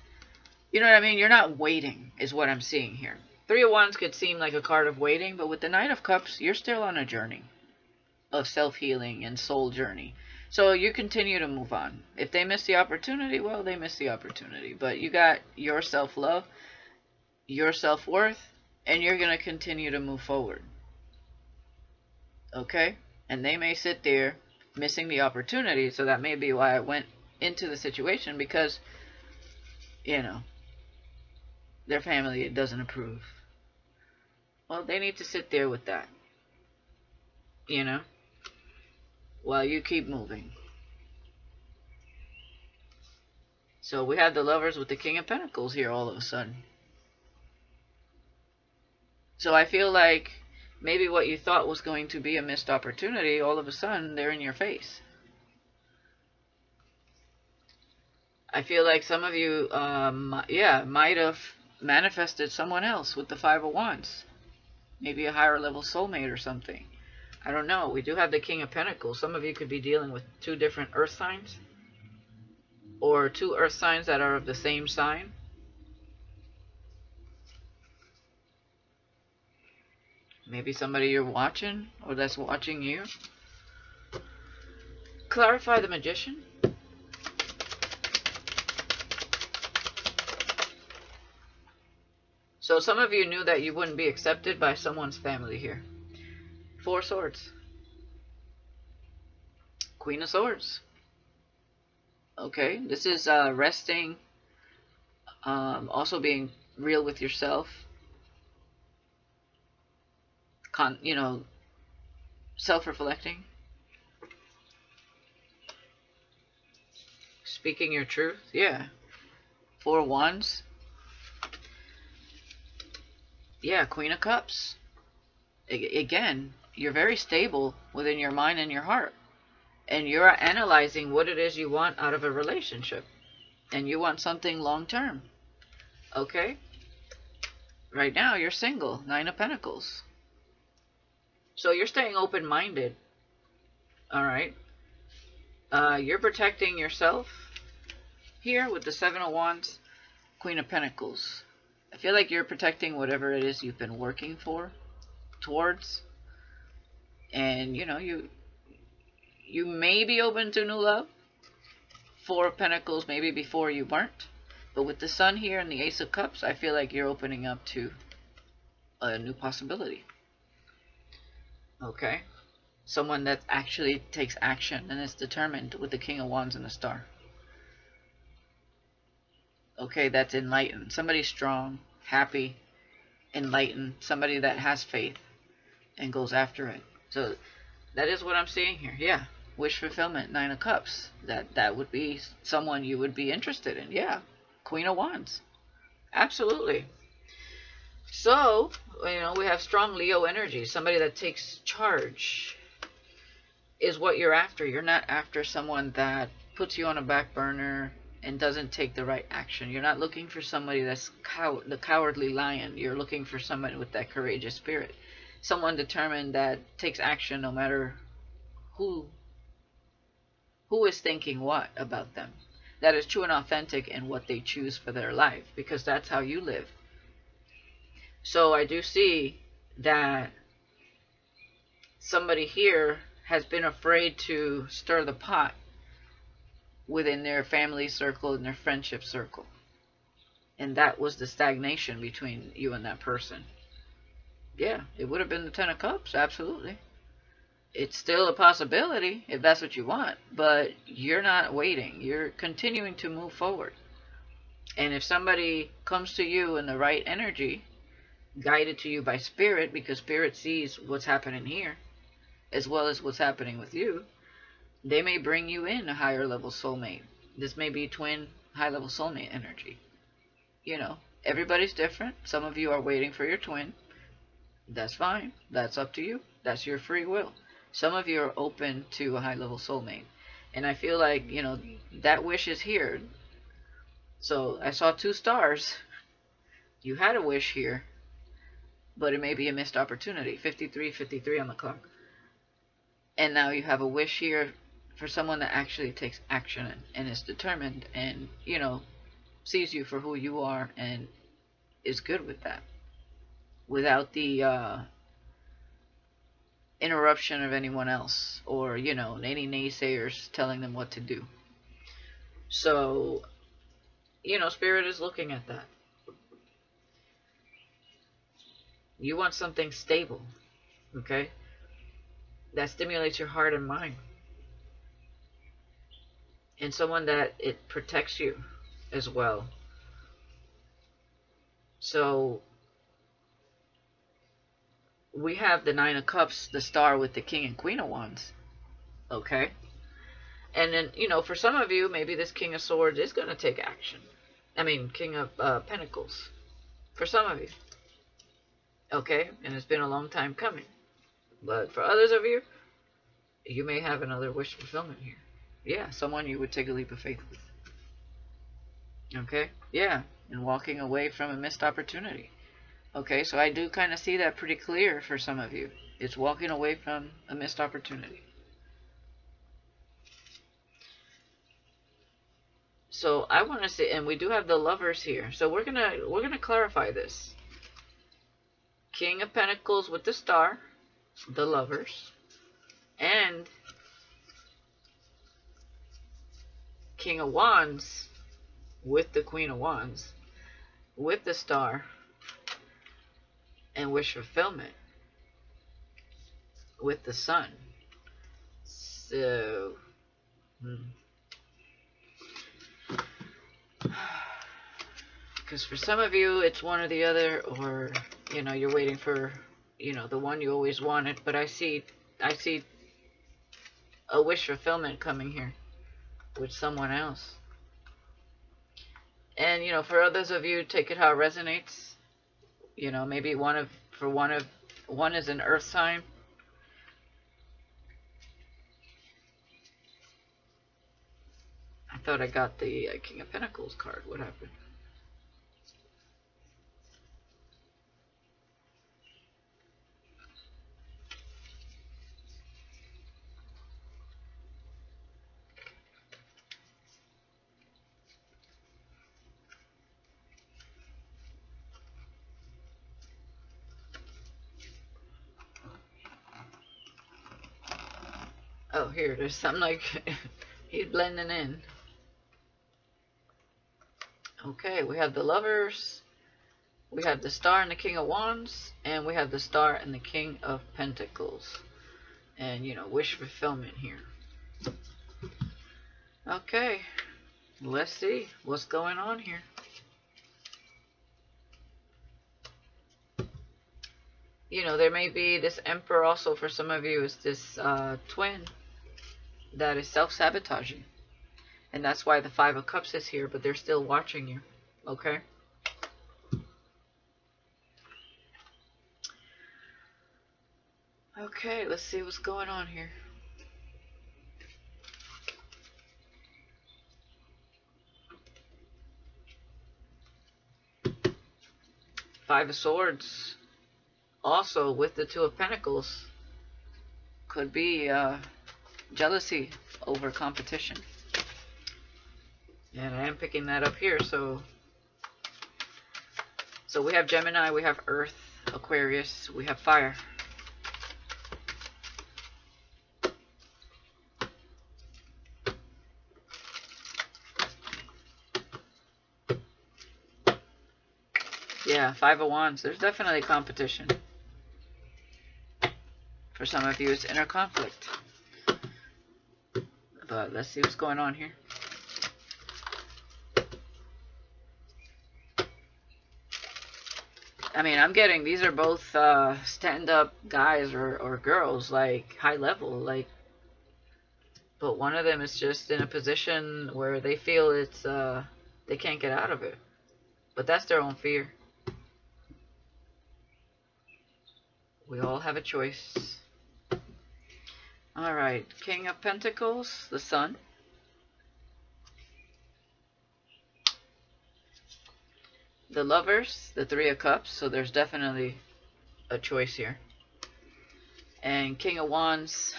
you know what I mean? You're not waiting, is what I'm seeing here. Three of Wands could seem like a card of waiting, but with the Knight of Cups, you're still on a journey of self-healing and soul journey. So you continue to move on. If they miss the opportunity, well, they miss the opportunity. But you got your self-love, your self-worth, and you're going to continue to move forward. Okay? And they may sit there missing the opportunity, so that may be why I went into the situation, because, their family doesn't approve. Well, they need to sit there with that, while you keep moving. So we have the Lovers with the King of Pentacles here all of a sudden. So I feel like maybe what you thought was going to be a missed opportunity, all of a sudden they're in your face. I feel like some of you, yeah, might have manifested someone else with the Five of Wands. Maybe a higher level soulmate or something. I don't know. We do have the King of Pentacles. Some of you could be dealing with two different earth signs, or two earth signs that are of the same sign. Maybe somebody you're watching, or that's watching you. Clarify the Magician. So some of you knew that you wouldn't be accepted by someone's family here. Four Swords. Queen of Swords. Okay, this is resting, also being real with yourself. Self-reflecting. Speaking your truth. Yeah. Four Wands. Yeah, Queen of Cups. Again, you're very stable within your mind and your heart. And you're analyzing what it is you want out of a relationship. And you want something long term. Okay? Right now, you're single. Nine of Pentacles. So you're staying open-minded. Alright? You're protecting yourself here with the Seven of Wands, Queen of Pentacles. I feel like you're protecting whatever it is you've been working towards. And, you may be open to new love. Four of Pentacles, maybe before you weren't. But with the Sun here and the Ace of Cups, I feel like you're opening up to a new possibility. Okay? Someone that actually takes action and is determined with the King of Wands and the Star. Okay, that's enlightened. Somebody strong, happy, enlightened. Somebody that has faith and goes after it. So that is what I'm seeing here. Yeah. Wish fulfillment, Nine of Cups. That would be someone you would be interested in. Yeah. Queen of Wands. Absolutely. So, we have strong Leo energy. Somebody that takes charge is what you're after. You're not after someone that puts you on a back burner and doesn't take the right action. You're not looking for somebody that's the cowardly lion. You're looking for someone with that courageous spirit. Someone determined that takes action no matter who is thinking what about them. That is true and authentic in what they choose for their life, because that's how you live. So I do see that somebody here has been afraid to stir the pot within their family circle and their friendship circle. And that was the stagnation between you and that person. Yeah, it would have been the Ten of Cups, absolutely. It's still a possibility if that's what you want, but you're not waiting. You're continuing to move forward. And if somebody comes to you in the right energy, guided to you by Spirit, because Spirit sees what's happening here, as well as what's happening with you, they may bring you in a higher level soulmate. This may be twin high level soulmate energy. Everybody's different. Some of you are waiting for your twin. That's fine. That's up to you. That's your free will. Some of you are open to a high level soulmate. And I feel like, that wish is here. So I saw 2 stars. You had a wish here, but it may be a missed opportunity. 53 on the clock. And now you have a wish here for someone that actually takes action and is determined and, sees you for who you are and is good with that. Without the interruption of anyone else or, any naysayers telling them what to do. So, Spirit is looking at that. You want something stable, okay? That stimulates your heart and mind. And someone that it protects you as well. So we have the Nine of Cups, the Star with the King and Queen of Wands. Okay? And then, for some of you, maybe this King of Swords is going to take action. King of Pentacles. For some of you. Okay? And it's been a long time coming. But for others of you, you may have another wish fulfillment here. Yeah, someone you would take a leap of faith with. Okay? Yeah, and walking away from a missed opportunity. Okay, so I do kind of see that pretty clear for some of you. It's walking away from a missed opportunity. So I want to say, and we do have the Lovers here. So we're gonna clarify this. King of Pentacles with the Star, the Lovers, and King of Wands with the Queen of Wands, with the Star, and wish fulfillment with the Sun. So, because for some of you it's one or the other, or you're waiting for the one you always wanted. But I see a wish fulfillment coming here with someone else. And for others of you, take it how it resonates. Maybe one is an earth sign. I thought I got the King of Pentacles card. What happened? Oh, here, there's something like he's blending in. Okay, we have the Lovers, we have the Star and the King of Wands, and we have the Star and the King of Pentacles. And, wish fulfillment here. Okay, let's see what's going on here. There may be this Emperor also for some of you, is this twin that is self-sabotaging. And that's why the Five of Cups is here, but they're still watching you. Okay? Okay, let's see what's going on here. Five of Swords, also with the Two of Pentacles, could be jealousy over competition. And I am picking that up here, so we have Gemini, we have Earth, Aquarius, we have Fire. Yeah, Five of Wands. There's definitely competition. For some of you, it's inner conflict. But let's see what's going on here. I mean, I'm getting, these are both stand-up guys or girls, like high level, like, but one of them is just in a position where they feel it's, they can't get out of it. But that's their own fear. We all have a choice. Alright, King of Pentacles, the Sun. The Lovers, the Three of Cups, so there's definitely a choice here. And King of Wands,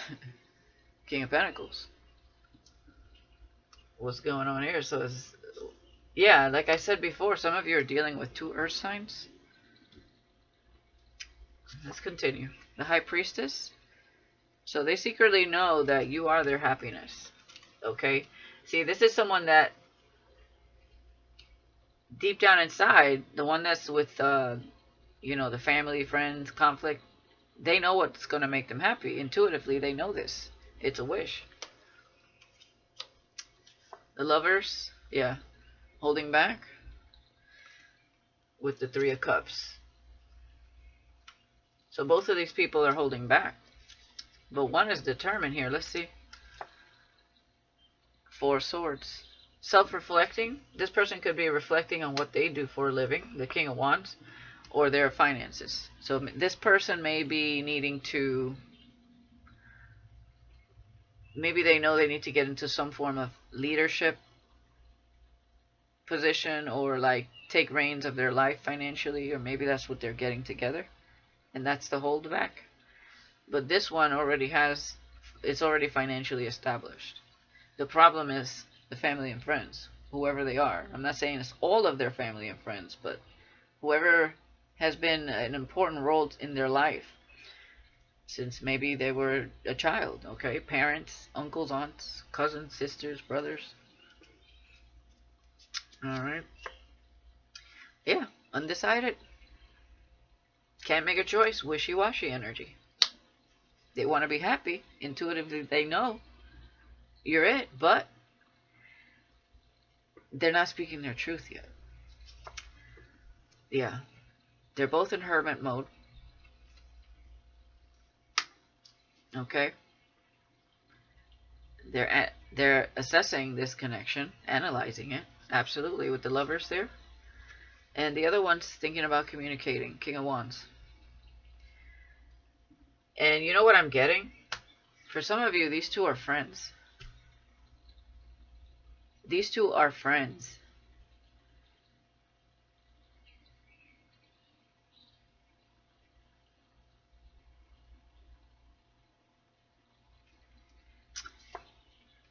King of Pentacles. What's going on here? So, yeah, like I said before, some of you are dealing with two earth signs. Let's continue. The High Priestess. So they secretly know that you are their happiness. Okay? See, this is someone that deep down inside, the one that's with, the family, friends, conflict, they know what's going to make them happy. Intuitively, they know this. It's a wish. The Lovers, yeah, holding back with the Three of Cups. So both of these people are holding back. But one is determined here. Let's see. Four of Swords. Self-reflecting. This person could be reflecting on what they do for a living, the King of Wands, or their finances. So this person may be needing to, maybe they know they need to get into some form of leadership position or like take reins of their life financially, or maybe that's what they're getting together, and that's the holdback. But this one already has, it's already financially established. The problem is the family and friends, whoever they are. I'm not saying it's all of their family and friends, but whoever has been an important role in their life since maybe they were a child, okay? Parents, uncles, aunts, cousins, sisters, brothers. All right. Yeah, undecided. Can't make a choice. Wishy-washy energy. They want to be happy. Intuitively, they know you're it, but they're not speaking their truth yet. Yeah. They're both in hermit mode. Okay? They're assessing this connection, analyzing it. Absolutely, with the lovers there. And the other one's thinking about communicating. King of Wands. And you know what I'm getting? For some of you, these two are friends. These two are friends.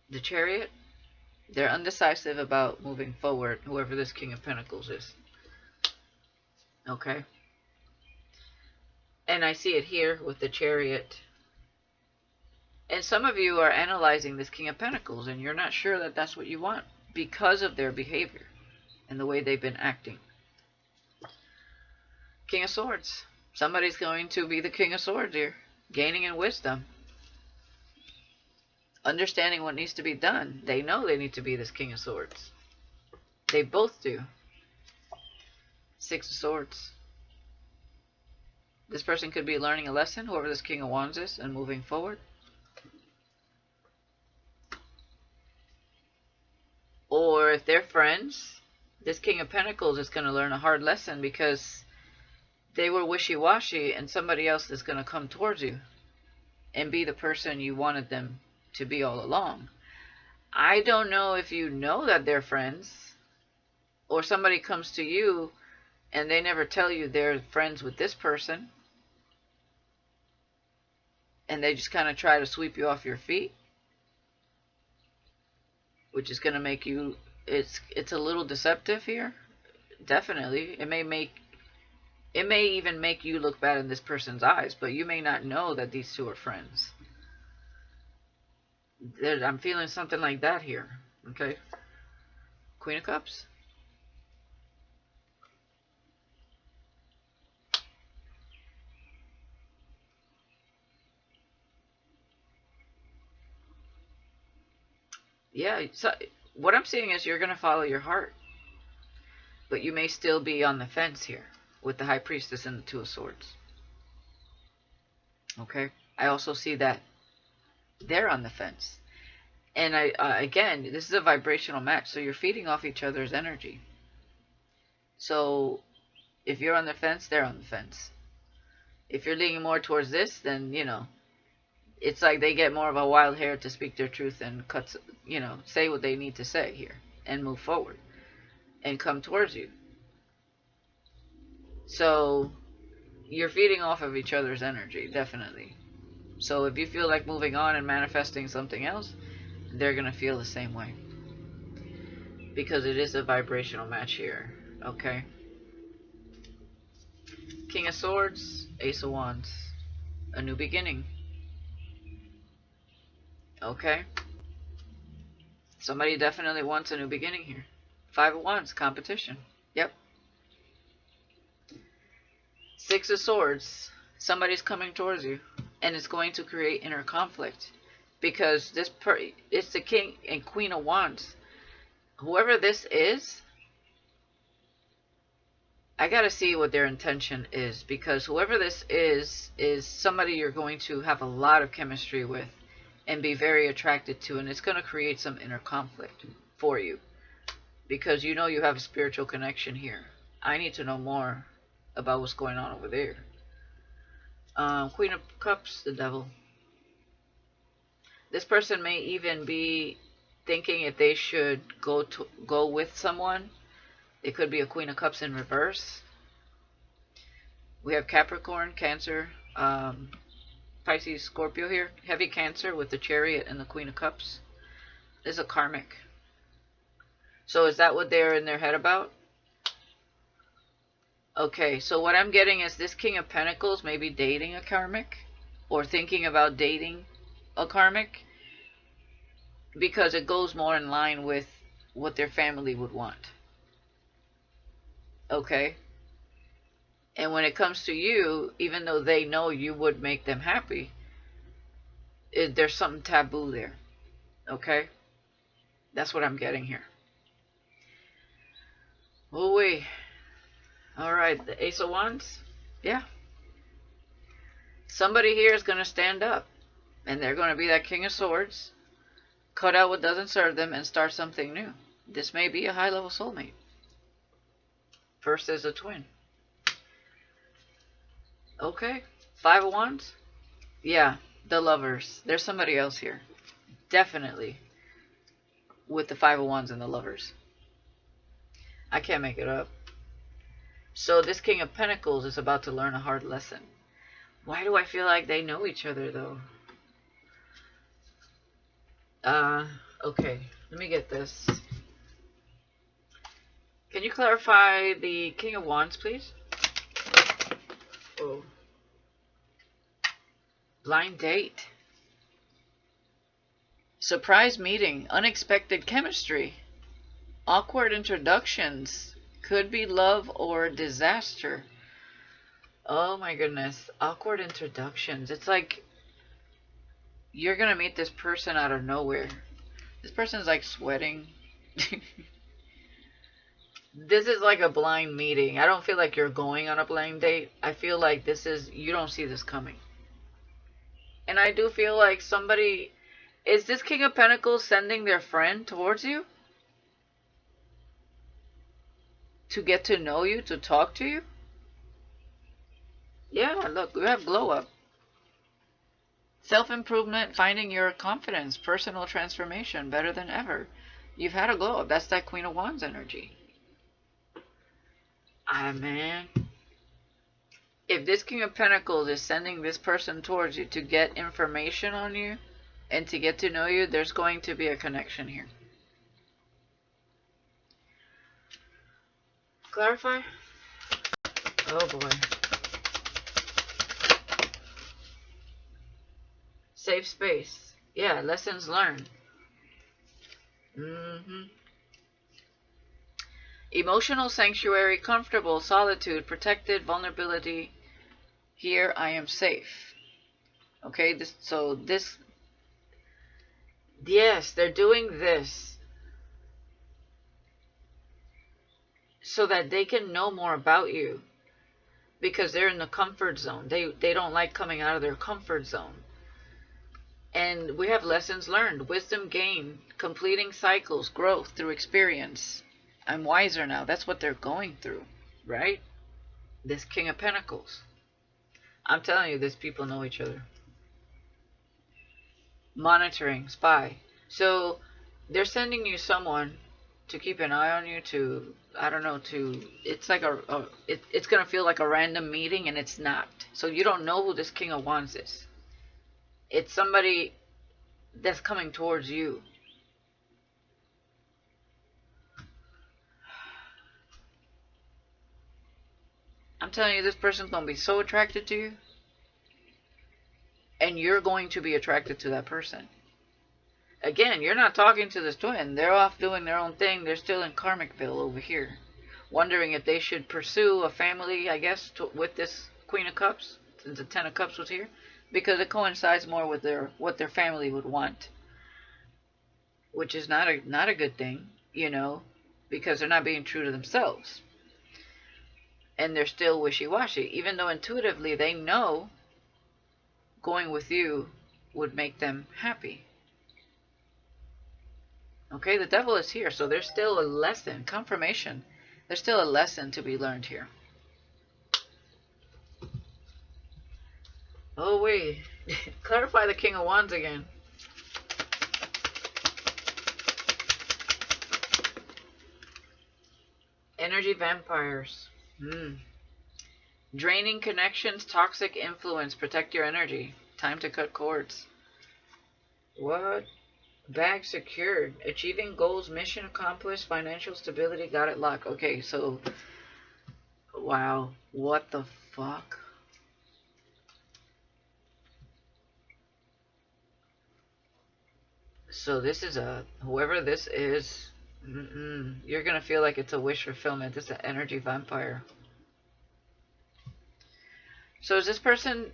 The Chariot, they're undecisive about moving forward, whoever this King of Pentacles is. Okay? And I see it here with the Chariot. And some of you are analyzing this King of Pentacles, and you're not sure that that's what you want because of their behavior and the way they've been acting. King of Swords. Somebody's going to be the King of Swords here, gaining in wisdom. Understanding what needs to be done. They know they need to be this King of Swords. They both do. Six of Swords. This person could be learning a lesson, whoever this King of Wands is, and moving forward. Or if they're friends, this King of Pentacles is going to learn a hard lesson because they were wishy-washy, and somebody else is going to come towards you and be the person you wanted them to be all along. I don't know if you know that they're friends, or somebody comes to you and they never tell you they're friends with this person, and they just kind of try to sweep you off your feet, which is going to make you, it's a little deceptive here. Definitely. It may even make you look bad in this person's eyes, but you may not know that these two are friends. I'm feeling something like that here. Okay. Queen of Cups. Yeah, so what I'm seeing is you're going to follow your heart, but you may still be on the fence here with the High Priestess and the Two of Swords. Okay. I also see that they're on the fence. And again, this is a vibrational match, so you're feeding off each other's energy. So if you're on the fence, they're on the fence. If you're leaning more towards this, then, you know, it's like they get more of a wild hair to speak their truth and say what they need to say here and move forward and come towards you. So you're feeding off of each other's energy, definitely. So if you feel like moving on and manifesting something else, they're going to feel the same way. Because it is a vibrational match here. Okay. King of Swords, Ace of Wands. A new beginning. Okay. Somebody definitely wants a new beginning here. Five of Wands, competition. Yep. Six of Swords. Somebody's coming towards you. And it's going to create inner conflict. Because it's the King and Queen of Wands. Whoever this is, I gotta see what their intention is. Because whoever this is somebody you're going to have a lot of chemistry with and be very attracted to. And it's going to create some inner conflict for you. Because you know you have a spiritual connection here. I need to know more about what's going on over there. Queen of Cups, the Devil. This person may even be thinking if they should go with someone It could be a Queen of Cups in reverse. We have Capricorn, Cancer, Pisces, Scorpio here. Heavy Cancer with the Chariot and the Queen of Cups. This is a karmic. So is that what they're in their head about? Okay, so what I'm getting is this King of Pentacles may be dating a karmic or thinking about dating a karmic because it goes more in line with what their family would want. Okay? And when it comes to you, even though they know you would make them happy, there's something taboo there. Okay? That's what I'm getting here. Oh, wait. Alright, the Ace of Wands. Yeah. Somebody here is going to stand up. And they're going to be that King of Swords. Cut out what doesn't serve them and start something new. This may be a high-level soulmate. First is a twin. Okay. Five of Wands. Yeah, the Lovers. There's somebody else here. Definitely. With the Five of Wands and the Lovers. I can't make it up. So this King of Pentacles is about to learn a hard lesson. Why do I feel like they know each other, though? Okay. Let me get this. Can you clarify the King of Wands, please? Oh. Blind date. Surprise meeting. Unexpected chemistry. Awkward introductions. Could be love or disaster. Oh my goodness. Awkward introductions. It's like you're going to meet this person out of nowhere. This person's like sweating. This is like a blind meeting. I don't feel like you're going on a blind date. I feel like this is, you don't see this coming. And I do feel like somebody, is this King of Pentacles sending their friend towards you? To get to know you, to talk to you? Yeah, look, we have glow up. Self-improvement, finding your confidence, personal transformation, better than ever. You've had a glow up. That's that Queen of Wands energy. Ah, man. If this King of Pentacles is sending this person towards you to get information on you and to get to know you, there's going to be a connection here. Clarify? Oh boy. Safe space. Yeah, lessons learned. Emotional sanctuary, comfortable, solitude, protected, vulnerability. Here I am safe. Okay, yes, they're doing this so that they can know more about you because they're in the comfort zone. They don't like coming out of their comfort zone. And we have lessons learned, wisdom gained, completing cycles, growth through experience. I'm wiser now. That's what they're going through, right? This King of Pentacles. I'm telling you, these people know each other. Monitoring, spy. So they're sending you someone to keep an eye on you, to, I don't know, to, it's like it's going to feel like a random meeting, and it's not. So you don't know who this King of Wands is. It's somebody that's coming towards you. I'm telling you, this person's going to be so attracted to you. And you're going to be attracted to that person. Again, you're not talking to this twin. They're off doing their own thing. They're still in Karmicville over here. Wondering if they should pursue a family, I guess, with this Queen of Cups. Since the Ten of Cups was here. Because it coincides more with what their family would want. Which is not a good thing, you know. Because they're not being true to themselves. And they're still wishy-washy. Even though intuitively they know going with you would make them happy. Okay, the devil is here, so there's still a lesson, confirmation. There's still a lesson to be learned here. Oh, wait. Clarify the King of Wands again. Energy vampires. Draining connections, toxic influence. Protect your energy. Time to cut cords. What? Bag secured. Achieving goals, mission accomplished, financial stability, got it locked. Okay, so, wow. What the fuck? So this is whoever this is, you're going to feel like it's a wish fulfillment. This is an energy vampire. So is this person,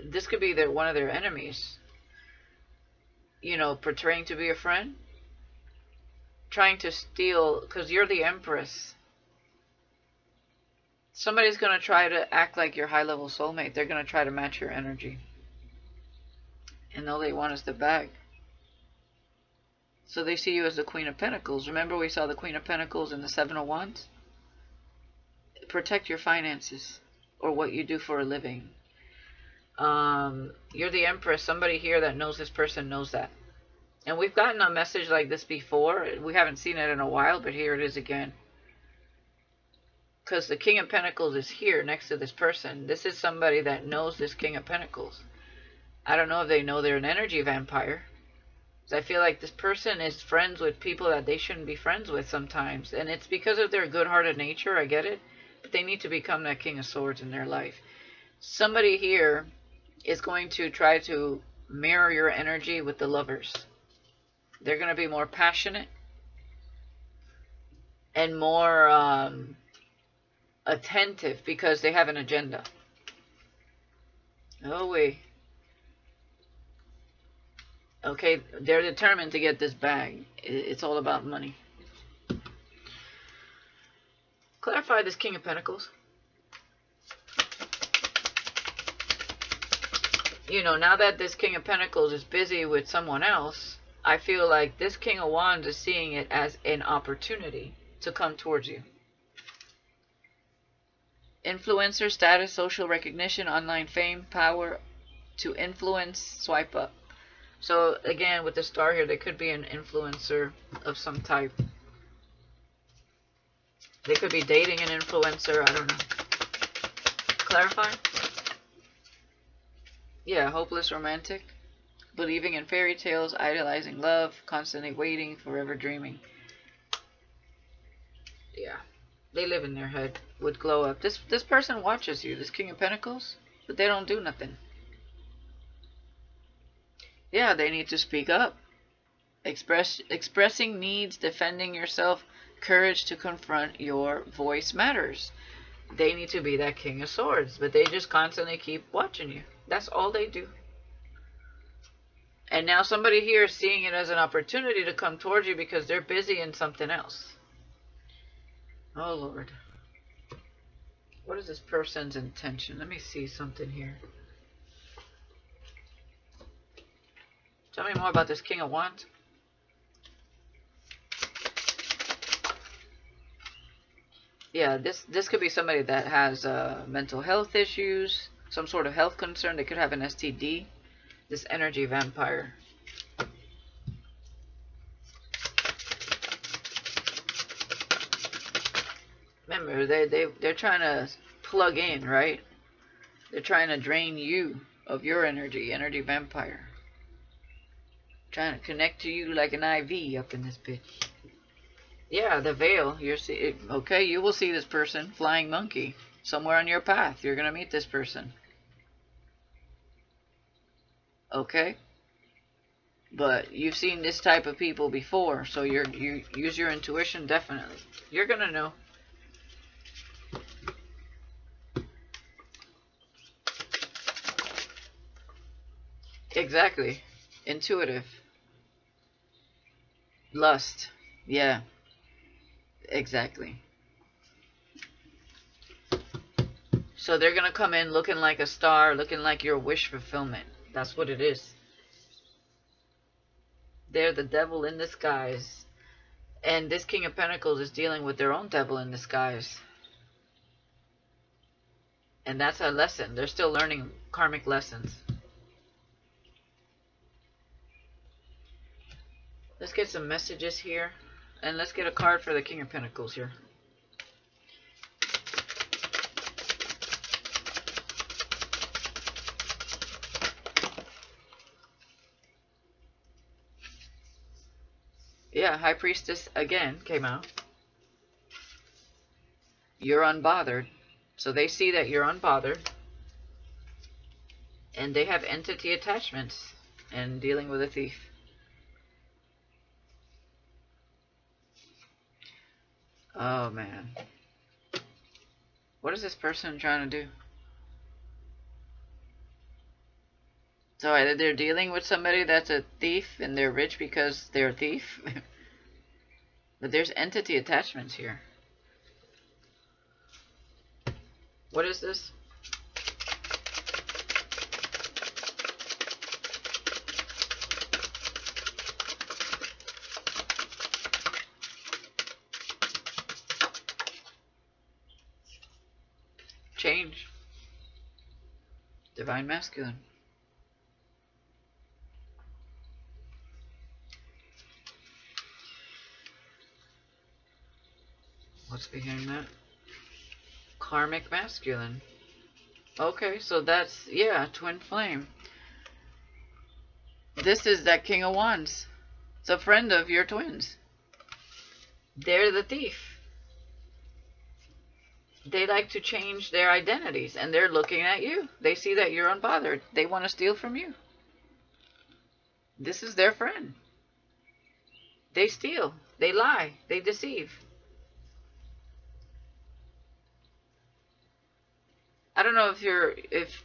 this could be one of their enemies, you know, portraying to be a friend, trying to steal, because you're the empress. Somebody's going to try to act like your high-level soulmate. They're going to try to match your energy. And all they want is the bag. So they see you as the Queen of Pentacles. Remember we saw the Queen of Pentacles and the Seven of Wands? Protect your finances or what you do for a living. You're the Empress. Somebody here that knows this person knows that. And we've gotten a message like this before. We haven't seen it in a while, but here it is again. Because the King of Pentacles is here next to this person. This is somebody that knows this King of Pentacles. I don't know if they know they're an energy vampire. I feel like this person is friends with people that they shouldn't be friends with sometimes. And it's because of their good-hearted nature, I get it. But they need to become that King of Swords in their life. Somebody here is going to try to mirror your energy with the Lovers. They're going to be more passionate and more attentive because they have an agenda. Oh, wait. Okay, they're determined to get this bag. It's all about money. Clarify this King of Pentacles. You know, now that this King of Pentacles is busy with someone else, I feel like this King of Wands is seeing it as an opportunity to come towards you. Influencer status, social recognition, online fame, power to influence, swipe up. So again, with the star here, they could be an influencer of some type. They could be dating an influencer, I don't know. Clarify? Yeah, hopeless romantic. Believing in fairy tales, idolizing love, constantly waiting, forever dreaming. Yeah, they live in their head with glow up. This person watches you, this King of Pentacles, but they don't do nothing. Yeah, they need to speak up. Expressing needs, defending yourself, courage to confront your voice matters. They need to be that King of Swords, but they just constantly keep watching you. That's all they do. And now somebody here is seeing it as an opportunity to come towards you because they're busy in something else. Oh, Lord. What is this person's intention? Let me see something here. Tell me more about this King of Wands. Yeah, this could be somebody that has mental health issues, some sort of health concern. They could have an STD. This energy vampire. Remember, they're trying to plug in, right? They're trying to drain you of your energy. Energy vampire. Trying to connect to you like an IV up in this bitch. Yeah, the veil. Okay, you will see this person, flying monkey, somewhere on your path. You're gonna meet this person. Okay, but you've seen this type of people before, so you use your intuition. Definitely, you're gonna know. Exactly, intuitive. Lust. Yeah, exactly. So they're going to come in looking like a star, looking like your wish fulfillment. That's what it is. They're the devil in disguise. And this King of Pentacles is dealing with their own devil in disguise. And that's a lesson. They're still learning karmic lessons. Let's get some messages here. And let's get a card for the King of Pentacles here. Yeah, High Priestess again came out. You're unbothered. So they see that you're unbothered. And they have entity attachments and dealing with a thief. Oh man. What is this person trying to do? So either they're dealing with somebody that's a thief and they're rich because they're a thief. But there's entity attachments here. What is this? Change. Divine Masculine. What's behind that? Karmic Masculine. Okay, so that's, yeah, twin flame. This is that King of Wands. It's a friend of your twins. They're the thief. They like to change their identities, and they're looking at you. They see that you're unbothered. They want to steal from you. This is their friend. They steal. They lie. They deceive. I don't know if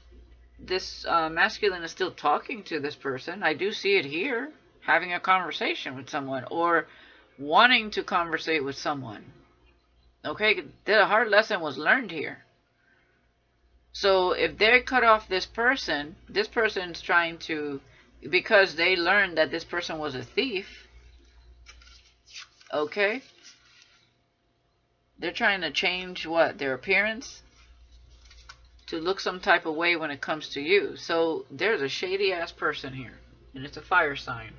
this masculine is still talking to this person. I do see it here, having a conversation with someone or wanting to conversate with someone. Okay, the hard lesson was learned here. So if they cut off this person's trying to, because they learned that this person was a thief, okay? They're trying to change what? Their appearance? To look some type of way when it comes to you. So there's a shady ass person here. And it's a fire sign.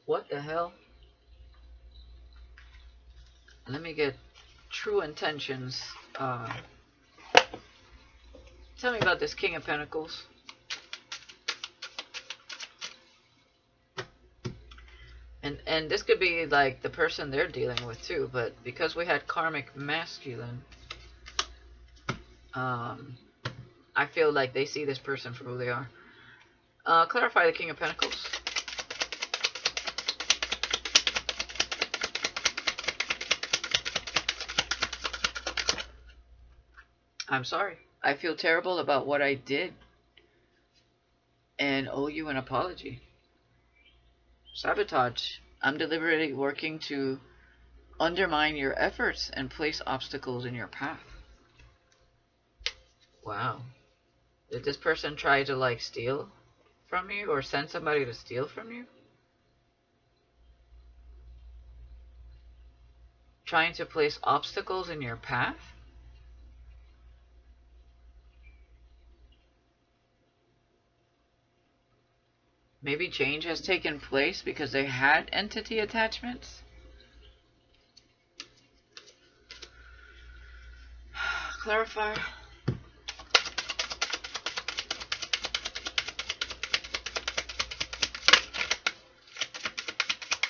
What the hell? Let me get true intentions. Tell me about this King of Pentacles. And this could be like the person they're dealing with too, but because we had karmic masculine, I feel like they see this person for who they are. Clarify the King of Pentacles. I'm sorry. I feel terrible about what I did and owe you an apology. Sabotage. I'm deliberately working to undermine your efforts and place obstacles in your path. Wow. Did this person try to like steal from you or send somebody to steal from you? Trying to place obstacles in your path? Maybe change has taken place because they had entity attachments? Clarify.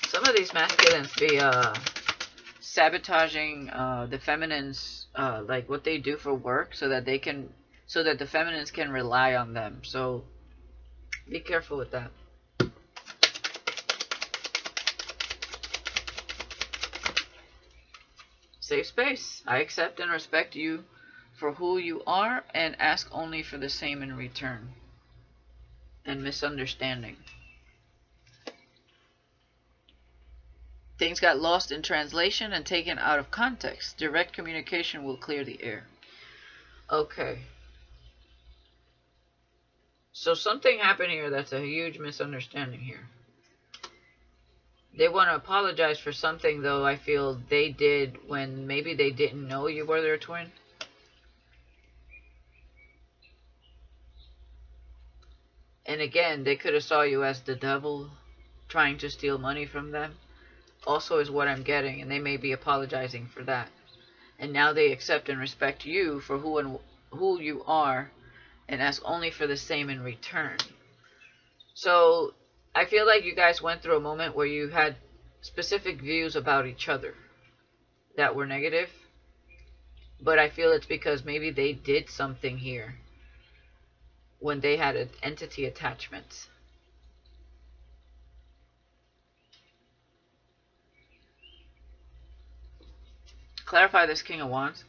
Some of these masculines be sabotaging the feminines, like what they do for work, so that the feminines can rely on them. So be careful with that. Safe space. I accept and respect you for who you are and ask only for the same in return. And misunderstanding. Things got lost in translation and taken out of context. Direct communication will clear the air. Okay. So something happened here that's a huge misunderstanding here. They want to apologize for something, though, I feel they did when maybe they didn't know you were their twin. And again, they could have saw you as the devil trying to steal money from them. Also is what I'm getting, and they may be apologizing for that. And now they accept and respect you for who you are and ask only for the same in return. So I feel like you guys went through a moment where you had specific views about each other that were negative, but I feel it's because maybe they did something here when they had entity attachments. Clarify this King of Wands.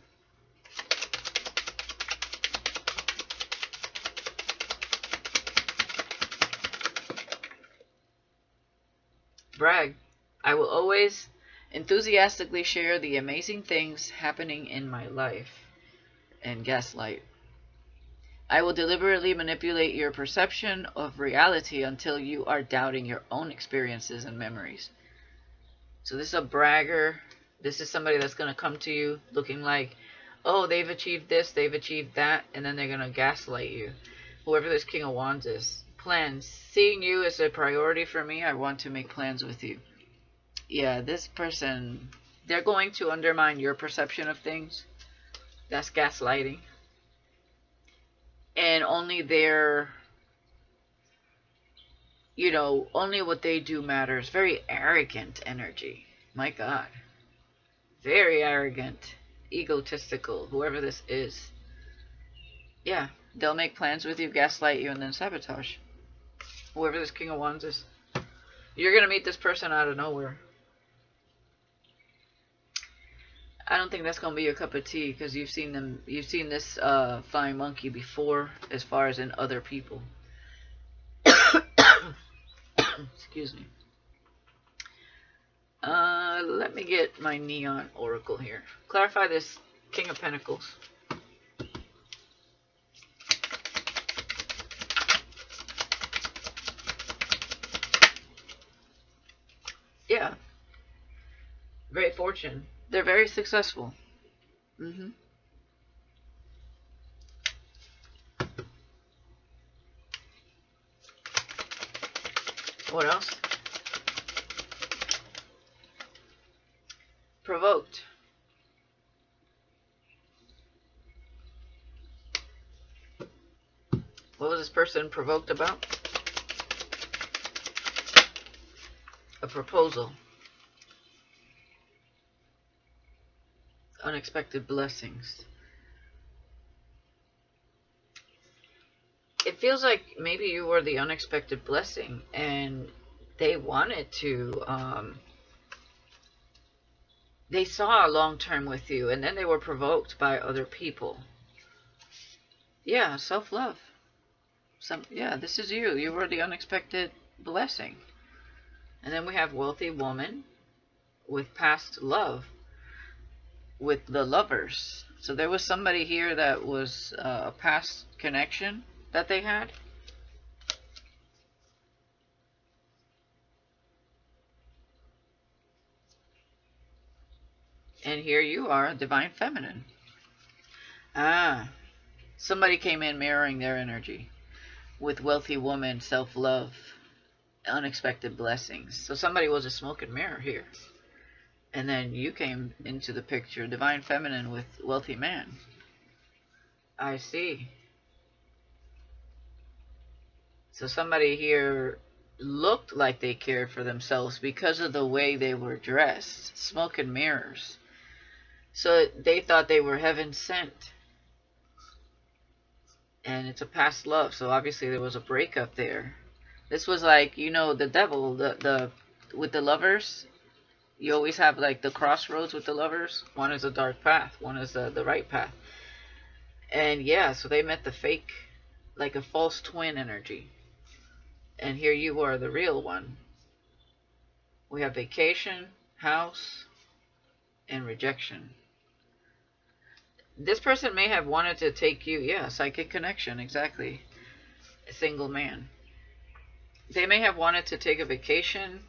Brag. I will always enthusiastically share the amazing things happening in my life. And gaslight. I will deliberately manipulate your perception of reality until you are doubting your own experiences and memories. So this is a bragger. This is somebody that's going to come to you looking like, oh, they've achieved this, they've achieved that, and then they're going to gaslight you. Whoever this King of Wands is. Plans. Seeing you is a priority for me. I want to make plans with you. Yeah, this person, they're going to undermine your perception of things. That's gaslighting. And only their, only what they do matters. Very arrogant energy. My God. Very arrogant. Egotistical. Whoever this is. Yeah. They'll make plans with you, gaslight you, and then sabotage. Whoever this King of Wands is. You're going to meet this person out of nowhere. I don't think that's going to be your cup of tea, because you've seen this flying monkey before, as far as in other people. Excuse me. Let me get my neon oracle here. Clarify this King of Pentacles. Yeah. Great fortune. They're very successful. What else? Provoked. What was this person provoked about? A proposal. Unexpected blessings. It feels like maybe you were the unexpected blessing, and they wanted to, they saw a long term with you, and then they were provoked by other people. Yeah, self-love. Yeah, this is you. You were the unexpected blessing. And then we have wealthy woman with past love, with the lovers. So there was somebody here that was a past connection that they had. And here you are, divine feminine. Somebody came in mirroring their energy with wealthy woman, self-love, unexpected blessings. So somebody was a smoke and mirror here. And then you came into the picture, divine feminine with wealthy man. I see. So somebody here looked like they cared for themselves because of the way they were dressed. Smoke and mirrors. So they thought they were heaven sent. And it's a past love. So obviously there was a breakup there. This was like, the devil, the with the lovers. You always have like the crossroads with the lovers. One is a dark path. One is the right path. And yeah, so they met the fake, like a false twin energy. And here you are, the real one. We have vacation, house, and rejection. This person may have wanted to take you, psychic connection, exactly. A single man. They may have wanted to take a vacation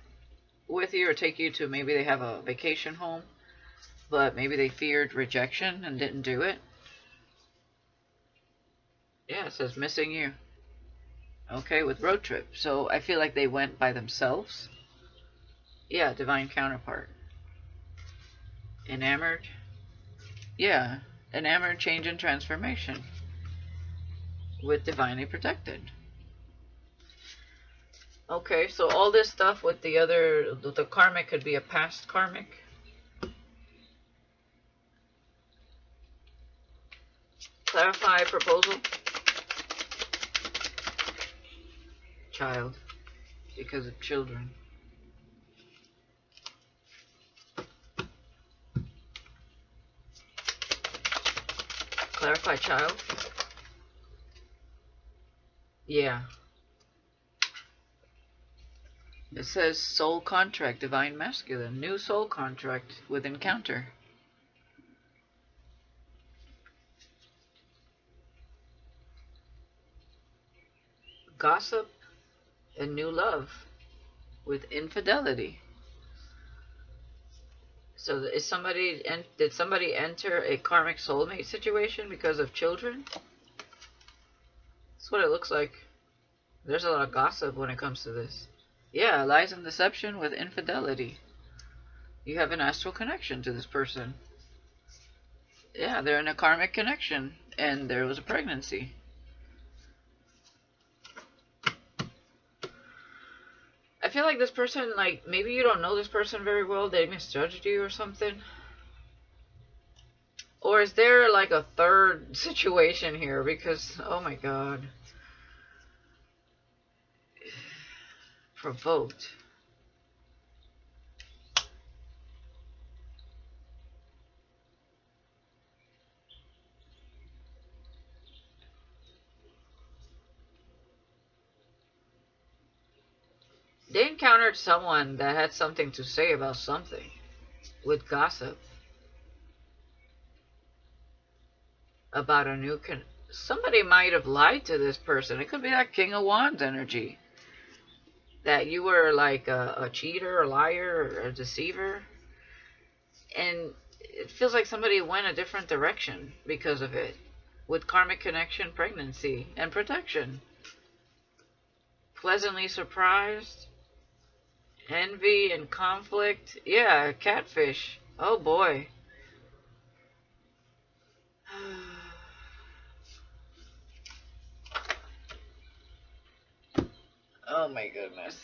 with you, or take you to, maybe they have a vacation home, but maybe they feared rejection and didn't do it. Yeah, it says missing you. Okay, with road trip. So I feel like they went by themselves. Yeah, divine counterpart. Enamored. Yeah, enamored, change, and transformation. With divinely protected. Okay, so all this stuff with the karmic could be a past karmic. Clarify proposal. Child, because of children. Clarify child. Yeah. It says soul contract, divine masculine. New soul contract with encounter. Gossip and new love with infidelity. So did somebody enter a karmic soulmate situation because of children? That's what it looks like. There's a lot of gossip when it comes to this. Yeah, lies and deception with infidelity. You have an astral connection to this person. Yeah, they're in a karmic connection, and there was a pregnancy. I feel like this person, like, maybe you don't know this person very well, they misjudged you or something. Or is there, like, a third situation here? Because, oh my god. Provoked. They encountered someone that had something to say about something with gossip about a new somebody might have lied to this person. It could be that King of Wands energy, that you were like a cheater, a liar, or a deceiver, and it feels like somebody went a different direction because of it, with karmic connection, pregnancy, and protection. Pleasantly surprised, envy and conflict. Yeah, catfish. Oh boy. Oh my goodness.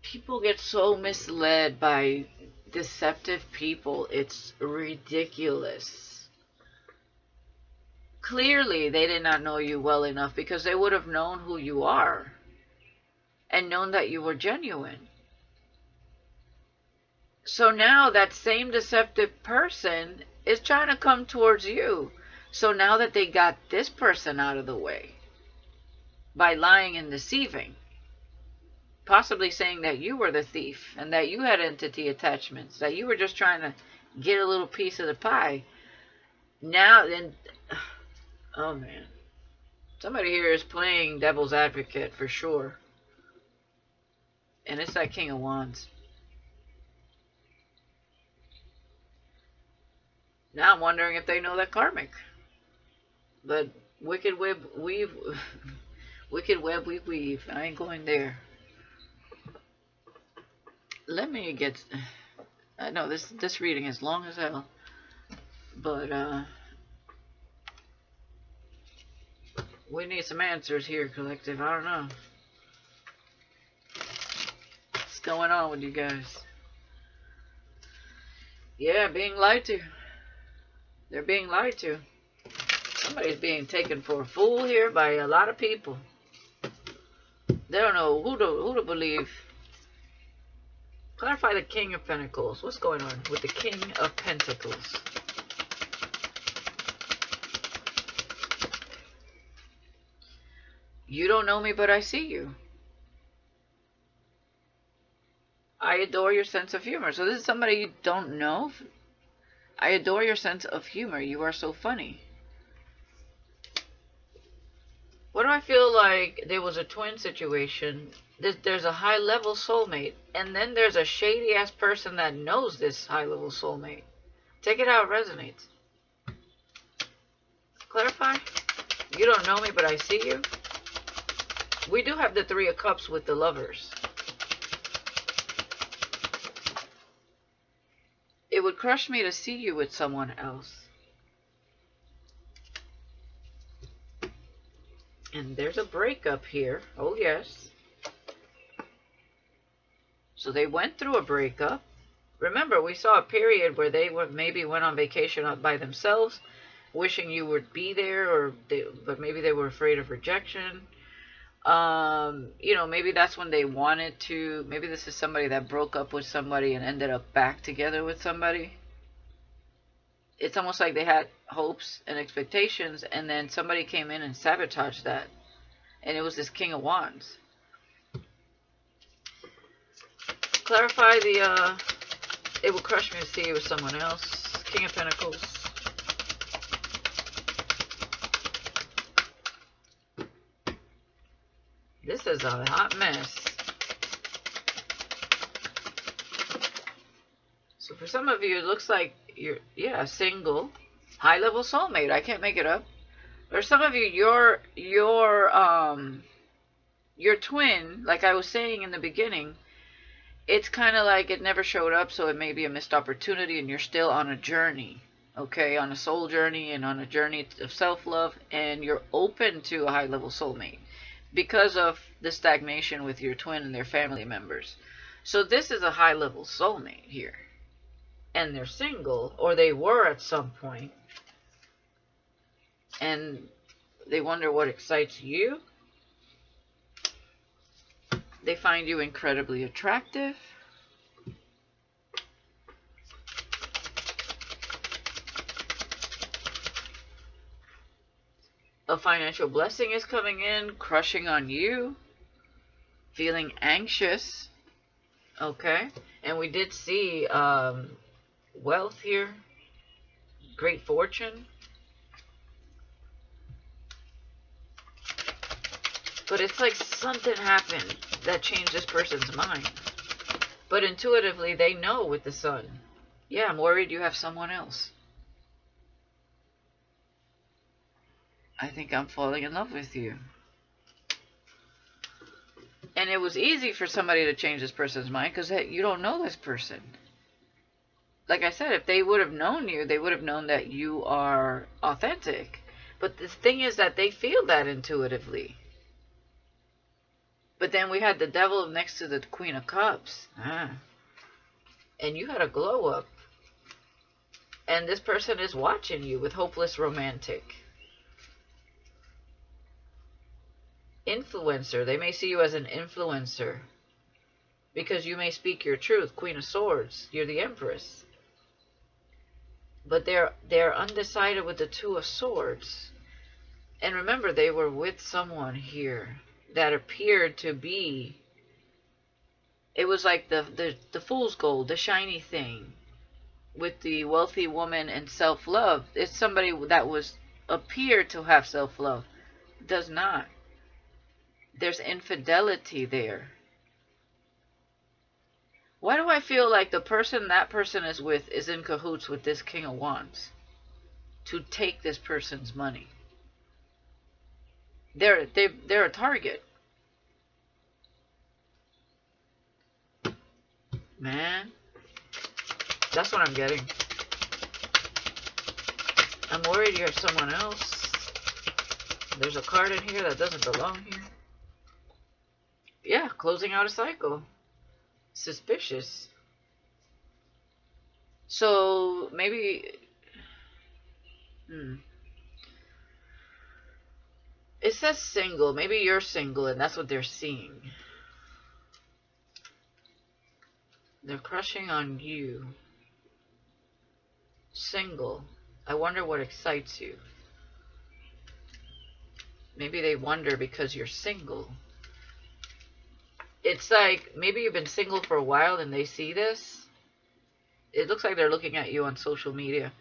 People get so misled by deceptive people. It's ridiculous. Clearly, they did not know you well enough, because they would have known who you are and known that you were genuine. So now that same deceptive person is trying to come towards you. So now that they got this person out of the way by lying and deceiving, possibly saying that you were the thief and that you had entity attachments, that you were just trying to get a little piece of the pie. Now then, oh man, somebody here is playing devil's advocate for sure. And it's that King of Wands. Now I'm wondering if they know that karmic. But wicked web weave, wicked web we weave. I ain't going there. Let me get. I know this reading is long as hell, but we need some answers here, collective. I don't know what's going on with you guys. Yeah, being lied to. They're being lied to. Somebody's being taken for a fool here by a lot of people. They don't know who to believe. Clarify the King of Pentacles. What's going on with the King of Pentacles? You don't know me, but I see you. I adore your sense of humor. So this is somebody you don't know. I adore your sense of humor. You are so funny. What do I feel like? There was a twin situation. There's a high-level soulmate, and then there's a shady-ass person that knows this high-level soulmate. Take it how it resonates. Clarify? You don't know me, but I see you. We do have the Three of Cups with the Lovers. It would crush me to see you with someone else. And there's a breakup here. Oh, yes. So they went through a breakup. Remember, we saw a period where they maybe went on vacation by themselves, wishing you would be there, but maybe they were afraid of rejection. Maybe that's when they wanted to. Maybe this is somebody that broke up with somebody and ended up back together with somebody. It's almost like they had hopes and expectations, and then somebody came in and sabotaged that. And it was this King of Wands. Clarify it will crush me to see you with someone else. King of Pentacles. This is a hot mess. So for some of you, it looks like you're, single, high-level soulmate. I can't make it up. Or some of you, your twin, like I was saying in the beginning, it's kind of like it never showed up, so it may be a missed opportunity, and you're still on a journey, okay, on a soul journey and on a journey of self-love, and you're open to a high-level soulmate because of the stagnation with your twin and their family members. So this is a high-level soulmate here. And they're single, or they were at some point, and they wonder what excites you. They find you incredibly attractive. A financial blessing is coming in, crushing on you, feeling anxious, okay? And we did see wealth here, great fortune. But it's like something happened that changed this person's mind. But intuitively, they know with the Sun. Yeah, I'm worried you have someone else. I think I'm falling in love with you. And it was easy for somebody to change this person's mind because you don't know this person. Like I said, if they would have known you, they would have known that you are authentic. But the thing is that they feel that intuitively. But then we had the Devil next to the Queen of Cups. And you had a glow up. And this person is watching you with hopeless romantic. Influencer. They may see you as an influencer. Because you may speak your truth. Queen of Swords. You're the Empress. But they're undecided with the Two of Swords. And remember, they were with someone here that appeared to be, it was like the fool's gold, the shiny thing, with the wealthy woman and self-love. It's somebody that appeared to have self-love. Does not. There's infidelity there. Why do I feel like the person that person is with is in cahoots with this King of Wands to take this person's money? They're a target. Man, that's what I'm getting. I'm worried you have someone else. There's a card in here that doesn't belong here. Yeah, closing out a cycle. Suspicious. So maybe it says single. Maybe you're single and that's what they're seeing. They're crushing on you. Single. I wonder what excites you. Maybe they wonder because you're single. It's like maybe you've been single for a while and they see this. It looks like they're looking at you on social media.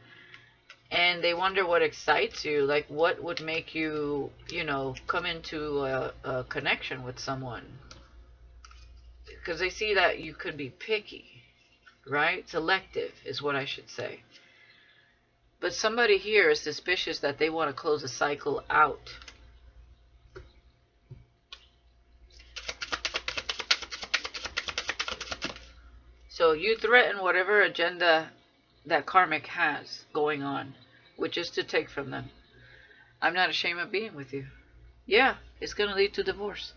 And they wonder what excites you. Like what would make you, come into a connection with someone. Because they see that you could be picky, right? Selective is what I should say. But somebody here is suspicious that they want to close a cycle out. So you threaten whatever agenda that karmic has going on, which is to take from them. I'm not ashamed of being with you. Yeah, it's going to lead to divorce.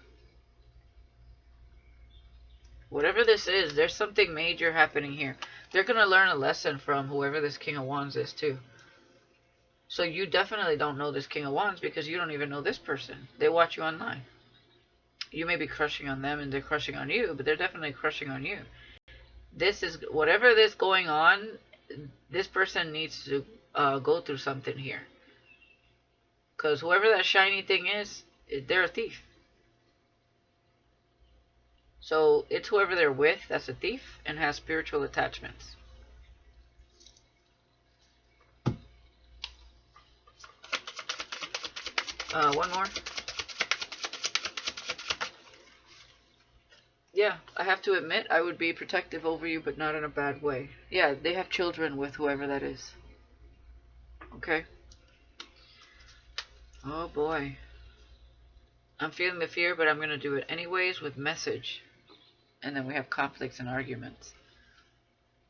Whatever this is, there's something major happening here. They're going to learn a lesson from whoever this King of Wands is, too. So you definitely don't know this King of Wands because you don't even know this person. They watch you online. You may be crushing on them and they're crushing on you, but they're definitely crushing on you. This is, whatever this going on, this person needs to go through something here. Because whoever that shiny thing is, they're a thief. So it's whoever they're with that's a thief and has spiritual attachments. One more. Yeah, I have to admit, I would be protective over you, but not in a bad way. Yeah, they have children with whoever that is. Okay? Oh boy. I'm feeling the fear, but I'm going to do it anyways with message. And then we have conflicts and arguments.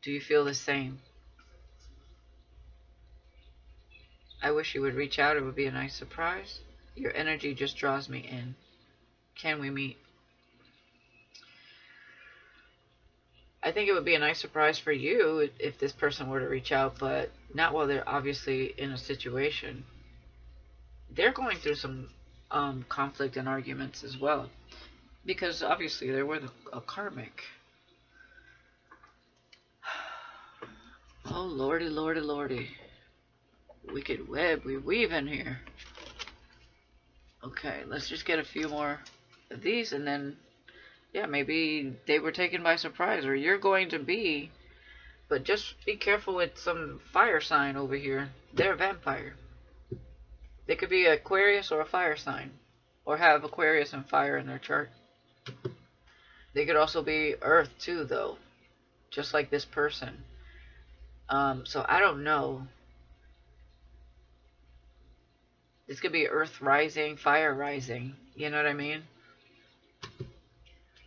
Do you feel the same? I wish you would reach out. It would be a nice surprise. Your energy just draws me in. Can we meet? I think it would be a nice surprise for you if this person were to reach out, but not while they're obviously in a situation. They're going through some conflict and arguments as well, because obviously they were a karmic. Oh lordy, lordy, lordy. Wicked web we weave in here. Okay, let's just get a few more of these and then, yeah, maybe they were taken by surprise, or you're going to be. But just be careful with some fire sign over here. They're a vampire. They could be Aquarius or a fire sign, or have Aquarius and fire in their chart. They could also be Earth too, though, just like this person. So I don't know. This could be Earth rising, fire rising. You know what I mean?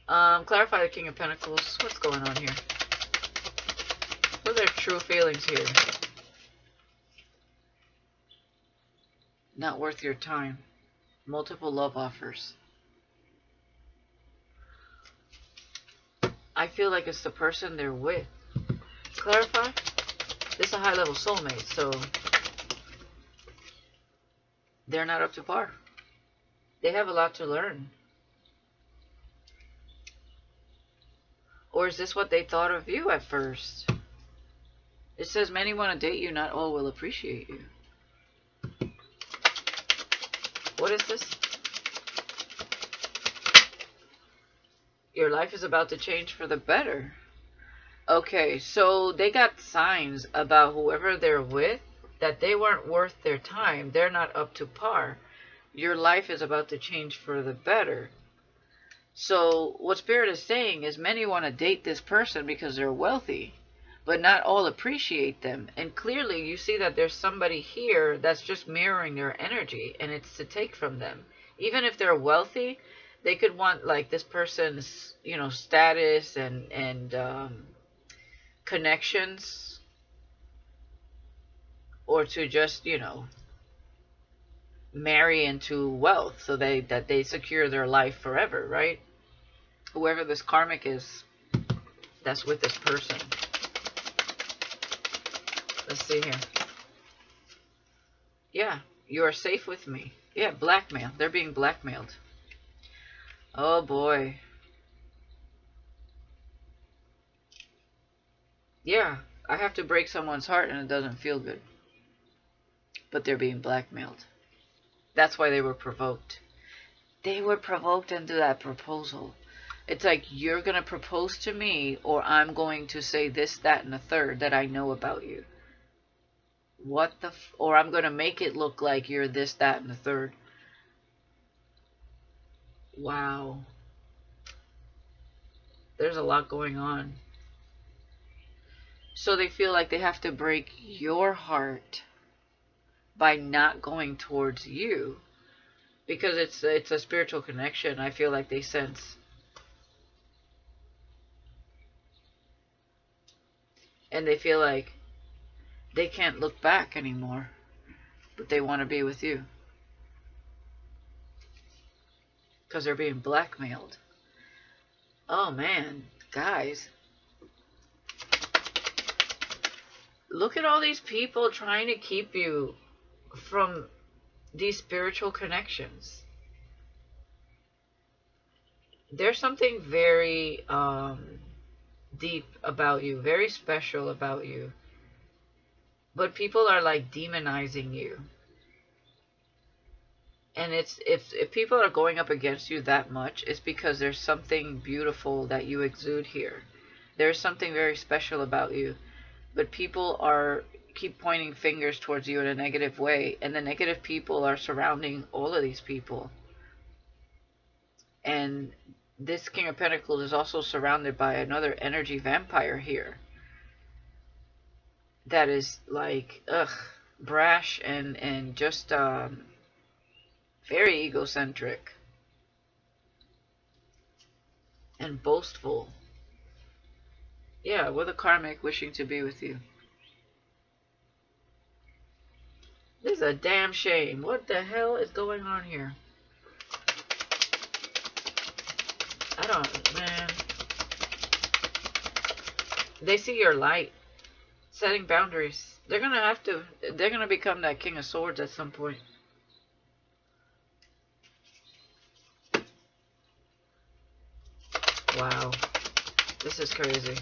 Clarify the King of Pentacles. What's going on here? What are their true feelings here? Not worth your time. Multiple love offers. I feel like it's the person they're with. Clarify? This is a high-level soulmate, so they're not up to par. They have a lot to learn. Or is this what they thought of you at first? It says many want to date you, not all will appreciate you. What is this? Your life is about to change for the better. Okay, so they got signs about whoever they're with, that they weren't worth their time. They're not up to par. Your life is about to change for the better. So what Spirit is saying is many want to date this person because they're wealthy, but not all appreciate them. And clearly you see that there's somebody here that's just mirroring their energy, and it's to take from them. Even if they're wealthy, they could want like this person's, you know, status and connections, or to just, you know, marry into wealth so that they secure their life forever, right? Whoever this karmic is that's with this person. Let's see here. Yeah, you are safe with me. Yeah, blackmail. They're being blackmailed. Oh boy. Yeah, I have to break someone's heart and it doesn't feel good. But they're being blackmailed. That's why they were provoked. They were provoked into that proposal. It's like, you're going to propose to me, or I'm going to say this, that, and the third that I know about you. What the or I'm going to make it look like you're this, that, and the third. Wow. There's a lot going on. So they feel like they have to break your heart by not going towards you. Because it's a spiritual connection, I feel like they sense. And they feel like they can't look back anymore, but they want to be with you. because they're being blackmailed. Oh man, guys. Look at all these people trying to keep you from these spiritual connections. There's something very deep about you, very special about you. But people are like demonizing you. And if people are going up against you that much, it's because there's something beautiful that you exude here. There's something very special about you. But people keep pointing fingers towards you in a negative way, and the negative people are surrounding all of these people. And this King of Pentacles is also surrounded by another energy vampire here that is like, brash and just very egocentric and boastful. Yeah, with a karmic wishing to be with you. This is a damn shame. What the hell is going on here? I don't, man. They see your light. Setting boundaries. They're gonna become that King of Swords at some point. Wow. This is crazy.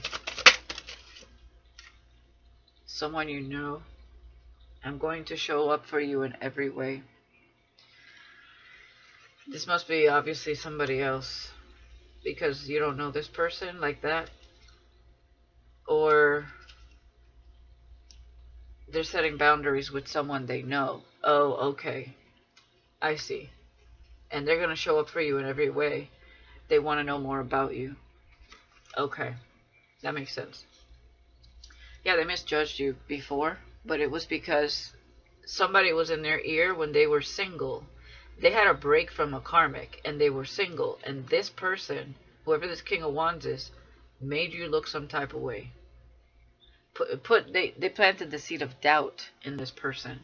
Someone you know. I'm going to show up for you in every way. This must be obviously somebody else, because you don't know this person like that. Or they're setting boundaries with someone they know. Oh, okay. I see. And they're going to show up for you in every way. They want to know more about you. Okay. That makes sense. Yeah, they misjudged you before, but it was because somebody was in their ear when they were single. They had a break from a karmic, and they were single. And this person, whoever this King of Wands is, made you look some type of way. They planted the seed of doubt in this person.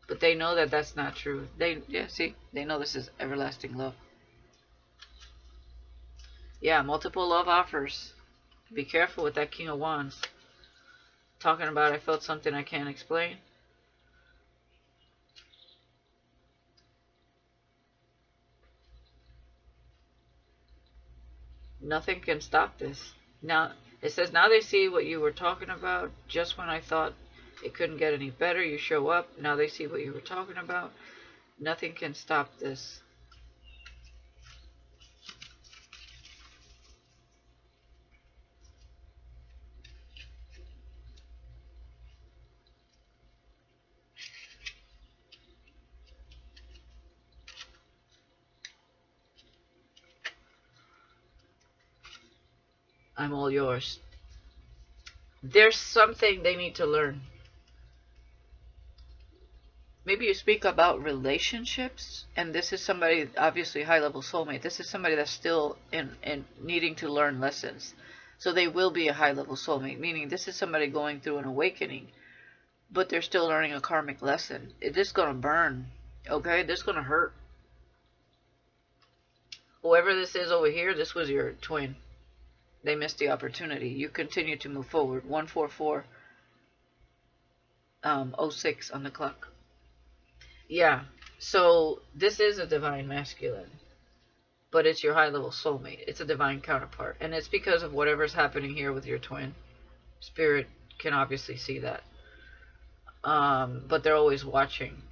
But they know that that's not true. They know this is everlasting love. Yeah, multiple love offers. Be careful with that King of Wands. Talking about I felt something I can't explain. Nothing can stop this. Now, it says, now they see what you were talking about. Just when I thought it couldn't get any better, you show up. Now they see what you were talking about. Nothing can stop this. I'm all yours. There's something they need to learn. Maybe you speak about relationships, and this is somebody, obviously high-level soulmate. This is somebody that's still in needing to learn lessons. So they will be a high-level soulmate, meaning this is somebody going through an awakening, but they're still learning a karmic lesson. This is going to burn, okay? This is going to hurt. Whoever this is over here, this was your twin. They missed the opportunity. You continue to move forward. 144 06 on the clock. Yeah, so this is a divine masculine, but it's your high-level soulmate. It's a divine counterpart, and it's because of whatever's happening here with your twin. Spirit can obviously see that, but they're always watching.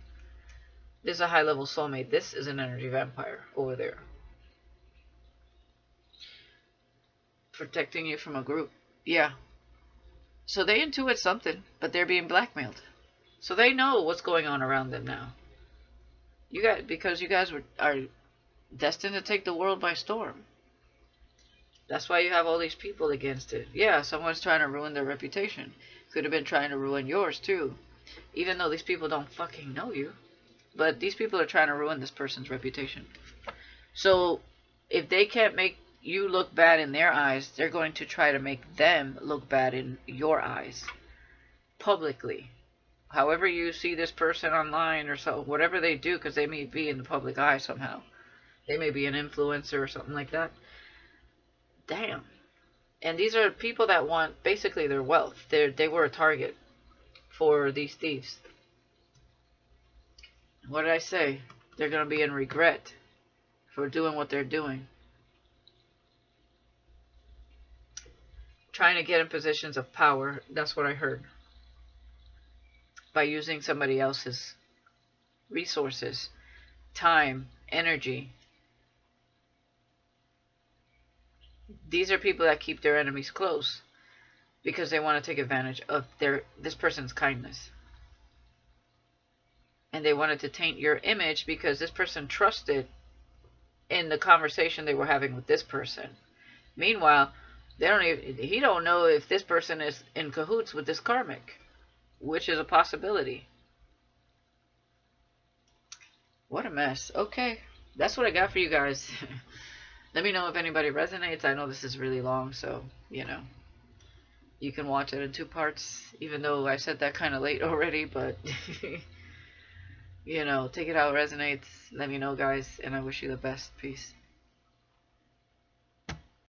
This is a high-level soulmate. This is an energy vampire over there, protecting you from a group. Yeah, so they intuit something, but they're being blackmailed, so they know what's going on around them now. Because you guys are destined to take the world by storm. That's why you have all these people against it. Yeah, someone's trying to ruin their reputation. Could have been trying to ruin yours too. Even though these people don't fucking know you. But these people are trying to ruin this person's reputation. So, if they can't make you look bad in their eyes, they're going to try to make them look bad in your eyes. Publicly. However you see this person online or so, whatever they do, because they may be in the public eye somehow. They may be an influencer or something like that. Damn. And these are people that want basically their wealth. They were a target for these thieves. What did I say? They're going to be in regret for doing what they're doing. Trying to get in positions of power. That's what I heard. By using somebody else's resources, time, energy. These are people that keep their enemies close because they want to take advantage of this person's kindness. And they wanted to taint your image because this person trusted in the conversation they were having with this person. Meanwhile, he don't know if this person is in cahoots with this karmic, which is a possibility. What a mess. Okay, that's what I got for you guys. Let me know if anybody resonates. I know this is really long, so, you know, you can watch it in 2 parts, even though I said that kind of late already, but, you know, take it how it resonates. Let me know, guys, and I wish you the best. Peace.